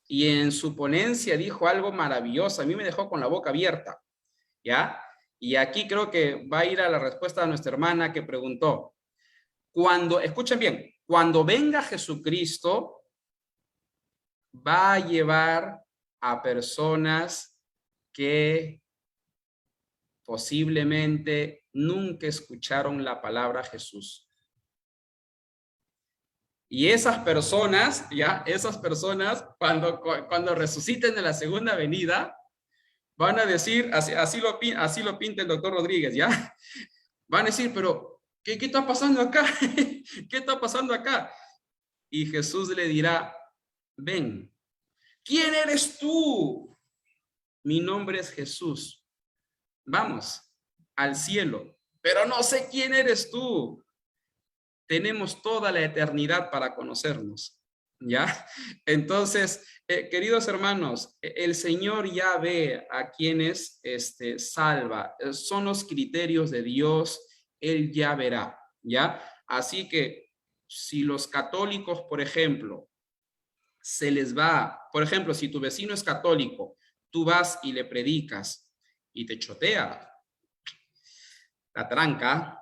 S2: y en su ponencia dijo algo maravilloso, a mí me dejó con la boca abierta, ¿ya? Y aquí creo que va a ir a la respuesta de nuestra hermana que preguntó, escuchen bien, cuando venga Jesucristo, va a llevar a personas que posiblemente nunca escucharon la palabra Jesús. Y esas personas, cuando resuciten en la segunda venida, van a decir, así lo pinta el doctor Rodríguez, ¿ya? Van a decir, pero, ¿qué está pasando acá? ¿Qué está pasando acá? Y Jesús le dirá, ven, ¿quién eres tú? Mi nombre es Jesús. Vamos al cielo, pero no sé quién eres tú. Tenemos toda la eternidad para conocernos, ¿ya? Entonces, queridos hermanos, el Señor ya ve a quienes salva. Son los criterios de Dios, Él ya verá, ¿ya? Así que, si los católicos, por ejemplo, se les va, por ejemplo, si tu vecino es católico, tú vas y le predicas y te chotea, la tranca.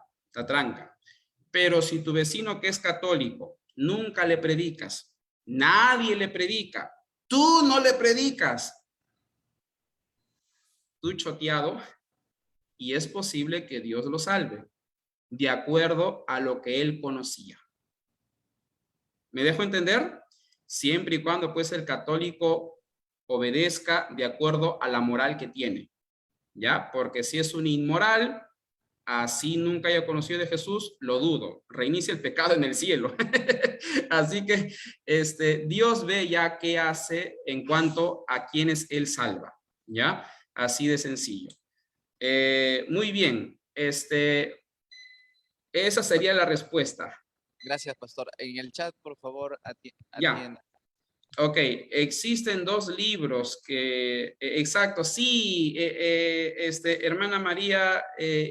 S2: Pero si tu vecino que es católico, nunca le predicas, nadie le predica, tú no le predicas, tú choteado, y es posible que Dios lo salve, de acuerdo a lo que él conocía. ¿Me dejo entender? Siempre y cuando pues el católico obedezca de acuerdo a la moral que tiene, ¿ya? Porque si es un inmoral, así nunca haya conocido de Jesús, lo dudo, reinicia el pecado en el cielo. Así que Dios ve ya qué hace en cuanto a quienes Él salva, ¿ya? Así de sencillo. Muy bien, esa sería la respuesta.
S7: Gracias, pastor. En el chat, por favor,
S2: Ya. Ok, existen 2 libros que, exacto, sí, hermana María,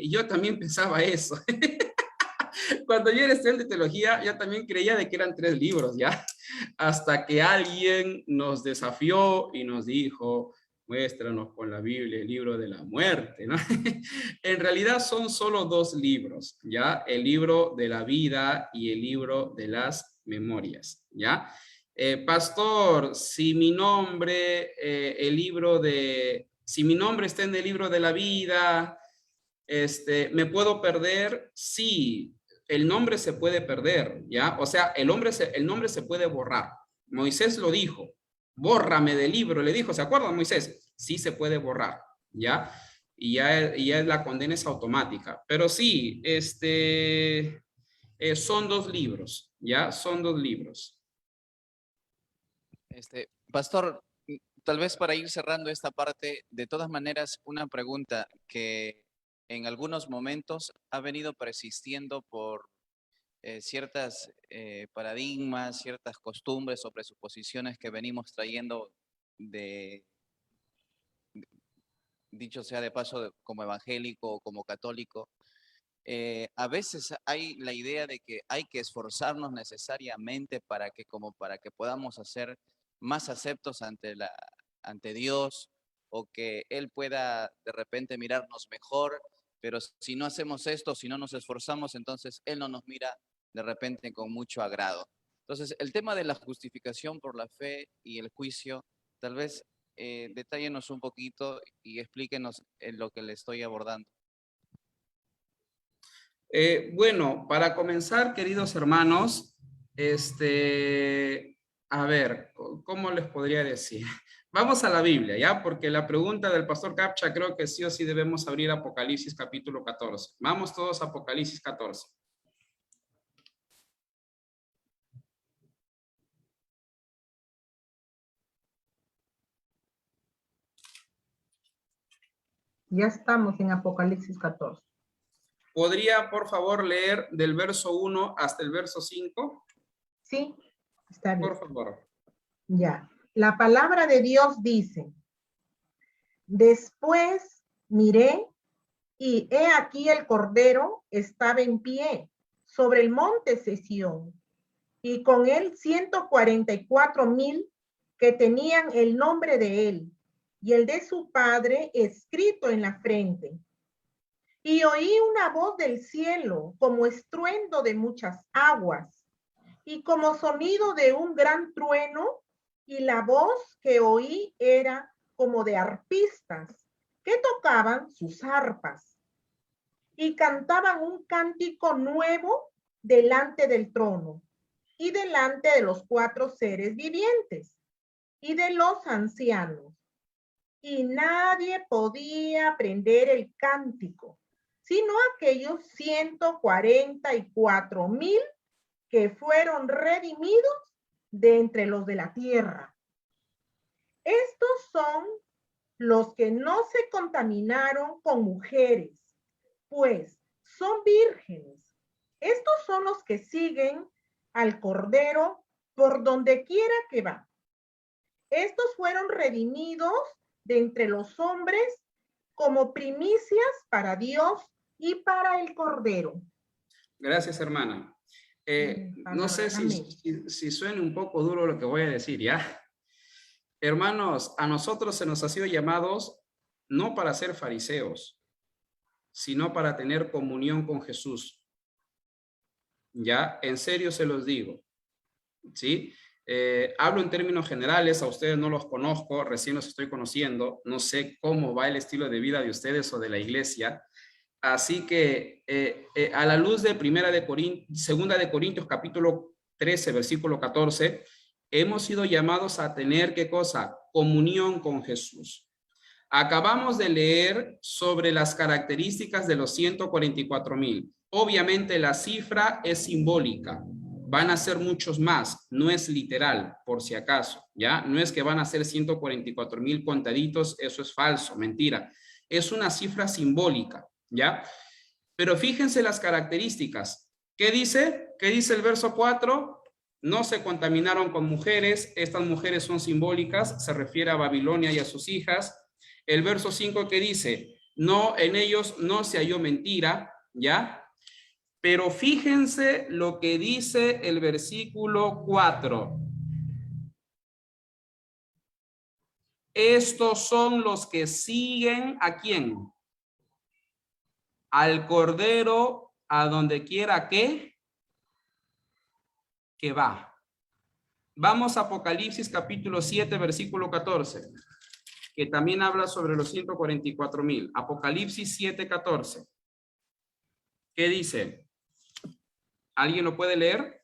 S2: yo también pensaba eso. Cuando yo era estudiante de teología, yo también creía de que eran 3 libros, ¿ya? Hasta que alguien nos desafió y nos dijo, muéstranos con la Biblia el libro de la muerte, ¿no? En realidad son solo 2 libros, ¿ya? El libro de la vida y el libro de las memorias, ¿ya? Pastor, si mi nombre, si mi nombre está en el libro de la vida, ¿me puedo perder? Sí, el nombre se puede perder, ¿ya? O sea, el nombre se puede borrar. Moisés lo dijo, bórrame del libro, le dijo, ¿se acuerdan Moisés? Sí se puede borrar, ¿ya? y ya la condena es automática. Pero sí, son 2 libros, ¿ya? Son 2 libros.
S7: Pastor, tal vez para ir cerrando esta parte, de todas maneras, una pregunta que en algunos momentos ha venido persistiendo por ciertas paradigmas, ciertas costumbres o presuposiciones que venimos trayendo dicho sea de paso, como evangélico o como católico. A veces hay la idea de que hay que esforzarnos necesariamente para que podamos ser más aceptos ante Dios, o que Él pueda de repente mirarnos mejor, pero si no hacemos esto, si no nos esforzamos, entonces Él no nos mira de repente con mucho agrado. Entonces, el tema de la justificación por la fe y el juicio, tal vez detállenos un poquito y explíquenos en lo que le estoy abordando.
S2: Bueno, para comenzar, queridos hermanos, a ver, ¿cómo les podría decir? Vamos a la Biblia, ¿ya? Porque la pregunta del pastor Capcha creo que sí o sí debemos abrir Apocalipsis capítulo 14. Vamos todos a Apocalipsis 14.
S5: Ya estamos en Apocalipsis 14.
S2: ¿Podría, por favor, leer del verso 1 hasta el verso 5?
S5: Sí, está bien.
S2: Por favor.
S5: Ya. La palabra de Dios dice: después miré y he aquí el Cordero estaba en pie sobre el monte Sión, y con él 144,000 que tenían el nombre de él y el de su padre escrito en la frente. Y oí una voz del cielo como estruendo de muchas aguas y como sonido de un gran trueno, y la voz que oí era como de arpistas que tocaban sus arpas y cantaban un cántico nuevo delante del trono y delante de los 4 seres vivientes y de los ancianos. Y nadie podía aprender el cántico, sino aquellos 144,000 que fueron redimidos de entre los de la tierra. Estos son los que no se contaminaron con mujeres, pues son vírgenes. Estos son los que siguen al Cordero por donde quiera que va. Estos fueron redimidos de entre los hombres como primicias para Dios y para el Cordero.
S2: Gracias, hermana. No sé si suena un poco duro lo que voy a decir, ¿ya? Hermanos, a nosotros se nos ha sido llamados no para ser fariseos, sino para tener comunión con Jesús. Ya, en serio se los digo, ¿sí? Hablo en términos generales, a ustedes no los conozco, recién los estoy conociendo, no sé cómo va el estilo de vida de ustedes o de la iglesia, así que a la luz de 2 de Corintios capítulo 13, versículo 14, hemos sido llamados a tener, ¿qué cosa? Comunión con Jesús. Acabamos de leer sobre las características de los 144,000. Obviamente la cifra es simbólica. Van a ser muchos más, no es literal, por si acaso, ¿ya? No es que van a ser 144,000 contaditos, eso es falso, mentira. Es una cifra simbólica, ¿ya? Pero fíjense las características. ¿Qué dice? ¿Qué dice el verso 4? No se contaminaron con mujeres, estas mujeres son simbólicas, se refiere a Babilonia y a sus hijas. El verso 5 que dice, no, en ellos no se halló mentira, ¿ya? Pero fíjense lo que dice el versículo 4. Estos son los que siguen, ¿a quién? Al Cordero, a donde quiera que va. Vamos a Apocalipsis capítulo 7, versículo 14, que también habla sobre los 144,000. Apocalipsis 7, 14. ¿Qué dice? ¿Alguien lo puede leer?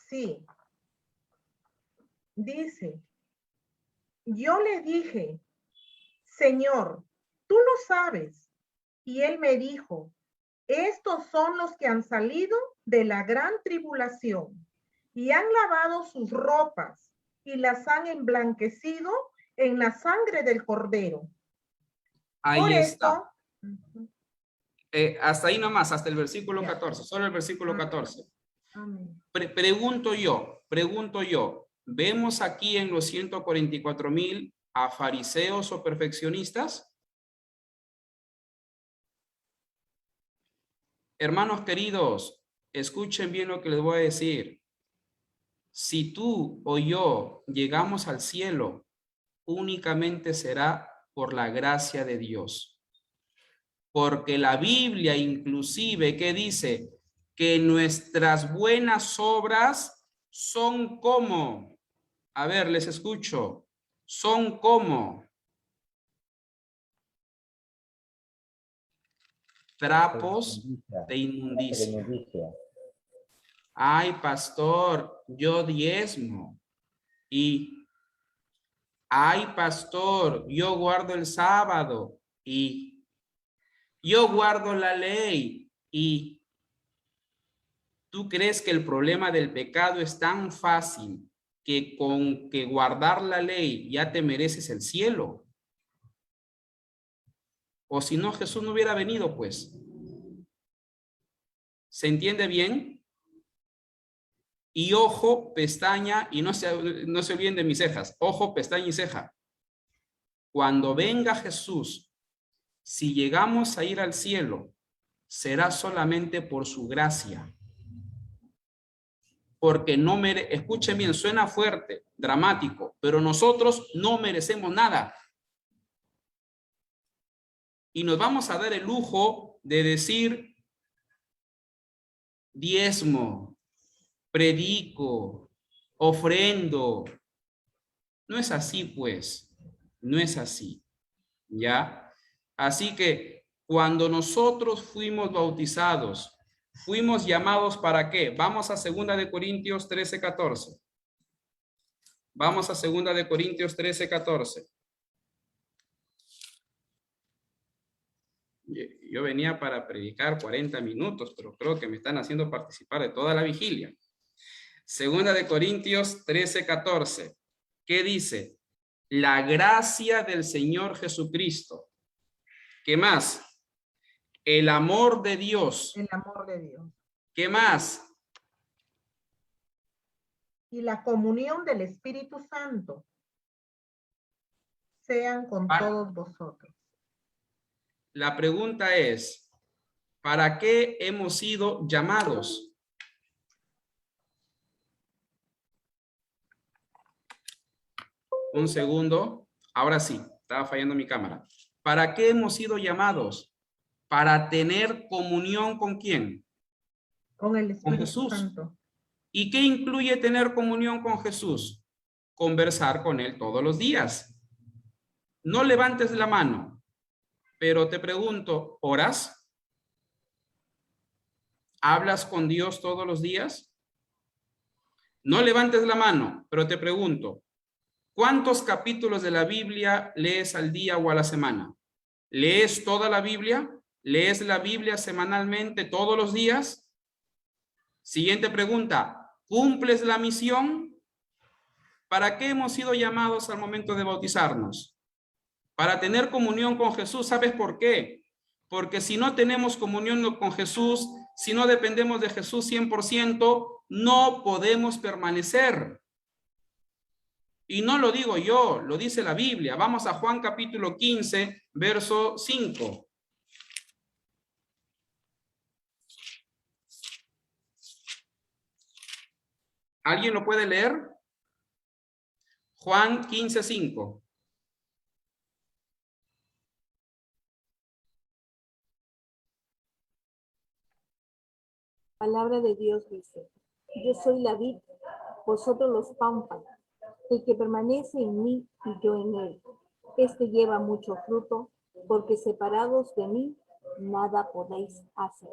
S5: Sí. Dice, yo le dije, Señor, tú lo sabes. Y él me dijo, estos son los que han salido de la gran tribulación y han lavado sus ropas y las han emblanquecido en la sangre del Cordero.
S2: Ahí
S5: Por
S2: está.
S5: esto,
S2: Hasta ahí nomás, hasta el versículo 14, solo el versículo 14.
S5: amén.
S2: Pregunto yo, ¿vemos aquí en los 144,000 a fariseos o perfeccionistas? Hermanos queridos, escuchen bien lo que les voy a decir. Si tú o yo llegamos al cielo, únicamente será por la gracia de Dios. Porque la Biblia inclusive, ¿qué dice? Que nuestras buenas obras son como, a ver, les escucho, son como trapos de inmundicia. Ay, pastor, yo diezmo. Y, ay, pastor, yo guardo el sábado. Y, yo guardo la ley. Y, ¿tú crees que el problema del pecado es tan fácil que con que guardar la ley ya te mereces el cielo? O si no, Jesús no hubiera venido, pues. ¿Se entiende bien? Y ojo, pestaña, y no se olviden de mis cejas. Ojo, pestaña y ceja. Cuando venga Jesús, si llegamos a ir al cielo, será solamente por su gracia. Porque no escuchen bien, suena fuerte, dramático, pero nosotros no merecemos nada. Y nos vamos a dar el lujo de decir diezmo, predico, ofrendo. No es así, pues. No es así. ¿Ya? Así que cuando nosotros fuimos bautizados, fuimos llamados ¿para qué? Vamos a 2 de Corintios 13:14. Vamos a 2 de Corintios 13:14. Yo venía para predicar 40 minutos, pero creo que me están haciendo participar de toda la vigilia. 2 de Corintios 13:14. ¿Qué dice? La gracia del Señor Jesucristo. ¿Qué más? El amor de Dios.
S5: El amor de Dios.
S2: ¿Qué más?
S5: Y la comunión del Espíritu Santo sean con todos vosotros.
S2: La pregunta es, ¿para qué hemos sido llamados? Un segundo. Ahora sí, estaba fallando mi cámara. ¿Para qué hemos sido llamados? Para tener comunión ¿con quién?
S5: Con el Espíritu
S2: Jesús.
S5: Santo.
S2: ¿Y qué incluye tener comunión con Jesús? Conversar con Él todos los días. No levantes la mano, pero te pregunto, ¿oras? ¿Hablas con Dios todos los días? No levantes la mano, pero te pregunto, ¿cuántos capítulos de la Biblia lees al día o a la semana? ¿Lees toda la Biblia? ¿Lees la Biblia semanalmente todos los días? Siguiente pregunta, ¿cumples la misión? ¿Para qué hemos sido llamados al momento de bautizarnos? Para tener comunión con Jesús. ¿Sabes por qué? Porque si no tenemos comunión con Jesús, si no dependemos de Jesús 100%, no podemos permanecer. Y no lo digo yo, lo dice la Biblia. Vamos a Juan capítulo 15, verso 5. ¿Alguien lo puede leer? Juan 15, 5.
S13: Palabra de Dios dice, yo soy la vid, vosotros los pámpanos. El que permanece en mí y yo en él, este lleva mucho fruto, porque separados de mí, nada podéis hacer.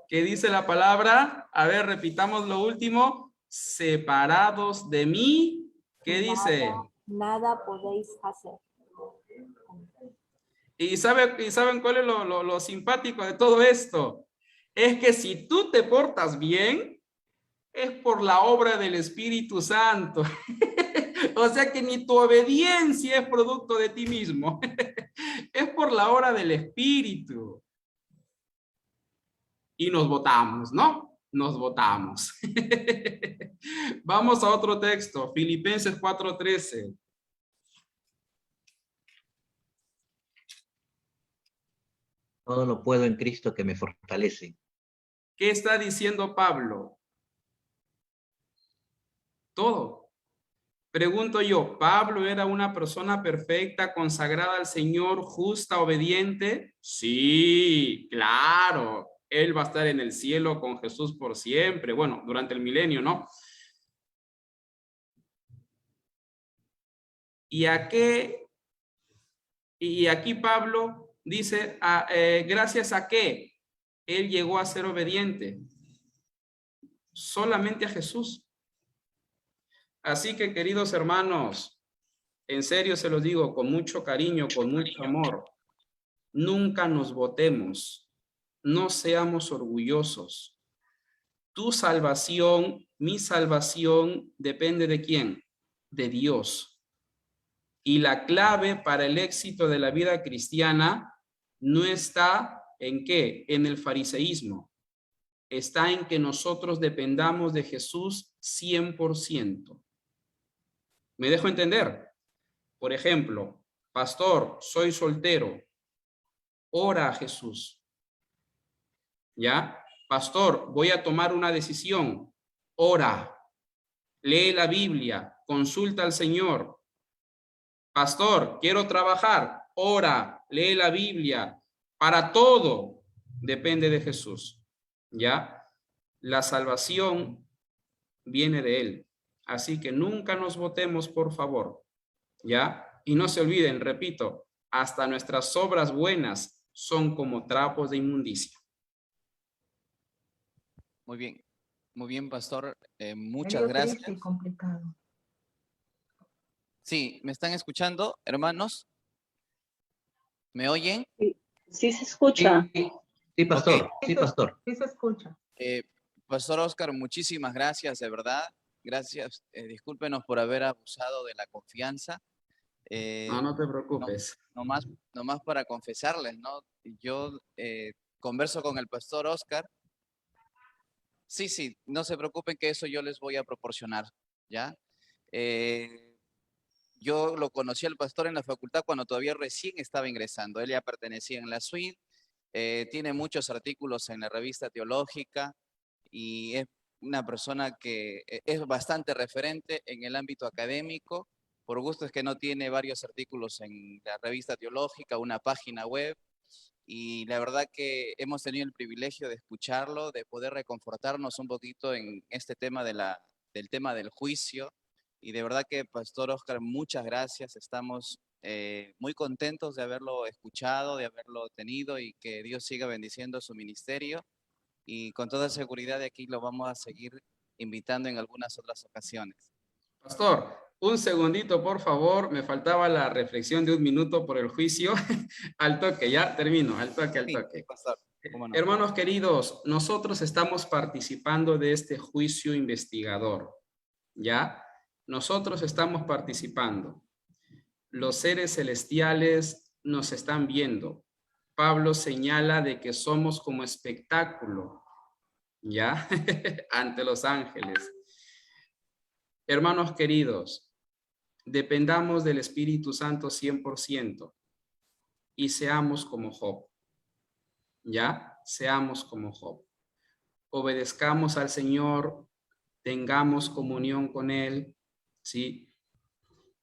S2: ¿Qué dice la palabra? A ver, repitamos lo último. Separados de mí. ¿Qué dice?
S13: Nada podéis hacer.
S2: ¿Y saben cuál es lo simpático de todo esto? Es que si tú te portas bien, es por la obra del Espíritu Santo. O sea que ni tu obediencia es producto de ti mismo. Es por la obra del Espíritu. Y nos votamos, ¿no? Nos votamos. Vamos a otro texto, Filipenses 4:13.
S3: Todo lo puedo en Cristo que me fortalece.
S2: ¿Qué está diciendo Pablo? Todo. Pregunto yo, ¿Pablo era una persona perfecta, consagrada al Señor, justa, obediente? Sí, claro. Él va a estar en el cielo con Jesús por siempre. Bueno, durante el milenio, ¿no? ¿Y a qué? Y aquí Pablo dice, ¿gracias a qué? Él llegó a ser obediente. Solamente a Jesús. Así que, queridos hermanos, en serio se los digo con mucho cariño, con mucho amor, nunca nos votemos, no seamos orgullosos. Tu salvación, mi salvación, depende de ¿quién? De Dios. Y la clave para el éxito de la vida cristiana no está ¿en qué? En el fariseísmo. Está en que nosotros dependamos de Jesús 100%. ¿Me dejo entender? Por ejemplo, pastor, soy soltero. Ora a Jesús. ¿Ya? Pastor, voy a tomar una decisión. Ora. Lee la Biblia. Consulta al Señor. Pastor, quiero trabajar. Ora. Lee la Biblia. Para todo depende de Jesús. ¿Ya? La salvación viene de Él. Así que nunca nos votemos, por favor. ¿Ya? Y no se olviden, repito, hasta nuestras obras buenas son como trapos de inmundicia.
S7: Muy bien, pastor. Muchas
S5: Medio
S7: gracias.
S5: triste y complicado.
S7: Sí, ¿me están escuchando, hermanos? ¿Me oyen?
S9: Sí se escucha.
S3: Sí, pastor.
S7: Ok.
S3: Sí, pastor.
S5: Sí se escucha.
S7: Pastor Oscar, muchísimas gracias, de verdad. Gracias. Discúlpenos por haber abusado de la confianza.
S2: No te preocupes.
S7: Nomás para confesarles, ¿no? Yo converso con el pastor Oscar. Sí, no se preocupen que eso yo les voy a proporcionar, ¿ya? Yo lo conocí al pastor en la facultad cuando todavía recién estaba ingresando. Él ya pertenecía en la suite, tiene muchos artículos en la revista teológica y es una persona que es bastante referente en el ámbito académico. Por gusto es que no tiene varios artículos en la revista teológica, una página web. Y la verdad que hemos tenido el privilegio de escucharlo, de poder reconfortarnos un poquito en este tema del tema del juicio. Y de verdad que, Pastor Oscar, muchas gracias. Estamos muy contentos de haberlo escuchado, de haberlo tenido y que Dios siga bendiciendo su ministerio. Y con toda seguridad de aquí lo vamos a seguir invitando en algunas otras ocasiones.
S2: Pastor, un segundito, por favor. Me faltaba la reflexión de 1 minuto por el juicio. Al toque, ya termino. Al toque.
S7: Sí, pastor. ¿Cómo no?
S2: Hermanos queridos, nosotros estamos participando de este juicio investigador. ¿Ya? Nosotros estamos participando. Los seres celestiales nos están viendo. Pablo señala de que somos como espectáculo, ¿ya? Ante los ángeles. Hermanos queridos, dependamos del Espíritu Santo 100% y seamos como Job, ¿ya? Seamos como Job. Obedezcamos al Señor, tengamos comunión con Él, ¿sí?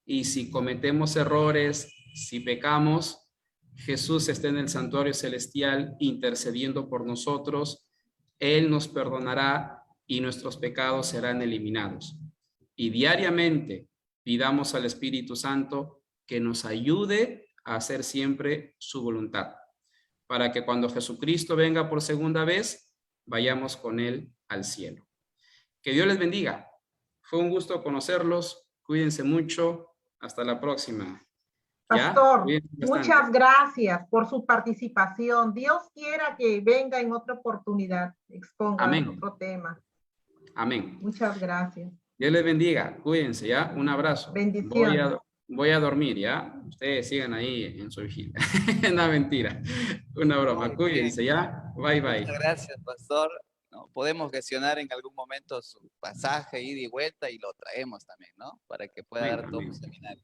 S2: Y si cometemos errores, si pecamos, Jesús está en el santuario celestial intercediendo por nosotros. Él nos perdonará y nuestros pecados serán eliminados. Y diariamente pidamos al Espíritu Santo que nos ayude a hacer siempre su voluntad, para que cuando Jesucristo venga por segunda vez, vayamos con Él al cielo. Que Dios les bendiga. Fue un gusto conocerlos. Cuídense mucho. Hasta la próxima.
S5: Pastor,
S2: Cuídense bastante.
S5: muchas gracias por su participación. Dios quiera que venga en otra oportunidad, exponga
S2: Amén.
S5: otro tema.
S2: Amén.
S5: Muchas gracias.
S2: Dios les bendiga. Cuídense, ¿ya? Un abrazo.
S5: Bendiciones.
S2: Voy a dormir, ¿ya? Ustedes sigan ahí en su vigilia. No, mentira. Una broma.
S7: Muy
S2: Cuídense,
S7: bien.
S2: ¿ya? Bye, bye.
S7: Muchas gracias, pastor. ¿No? Podemos gestionar en algún momento su pasaje, ida y vuelta, y lo traemos también, ¿no? Para que pueda
S2: Amén,
S7: dar todo
S2: amén.
S7: un seminario.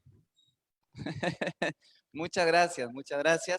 S7: Muchas gracias, muchas gracias.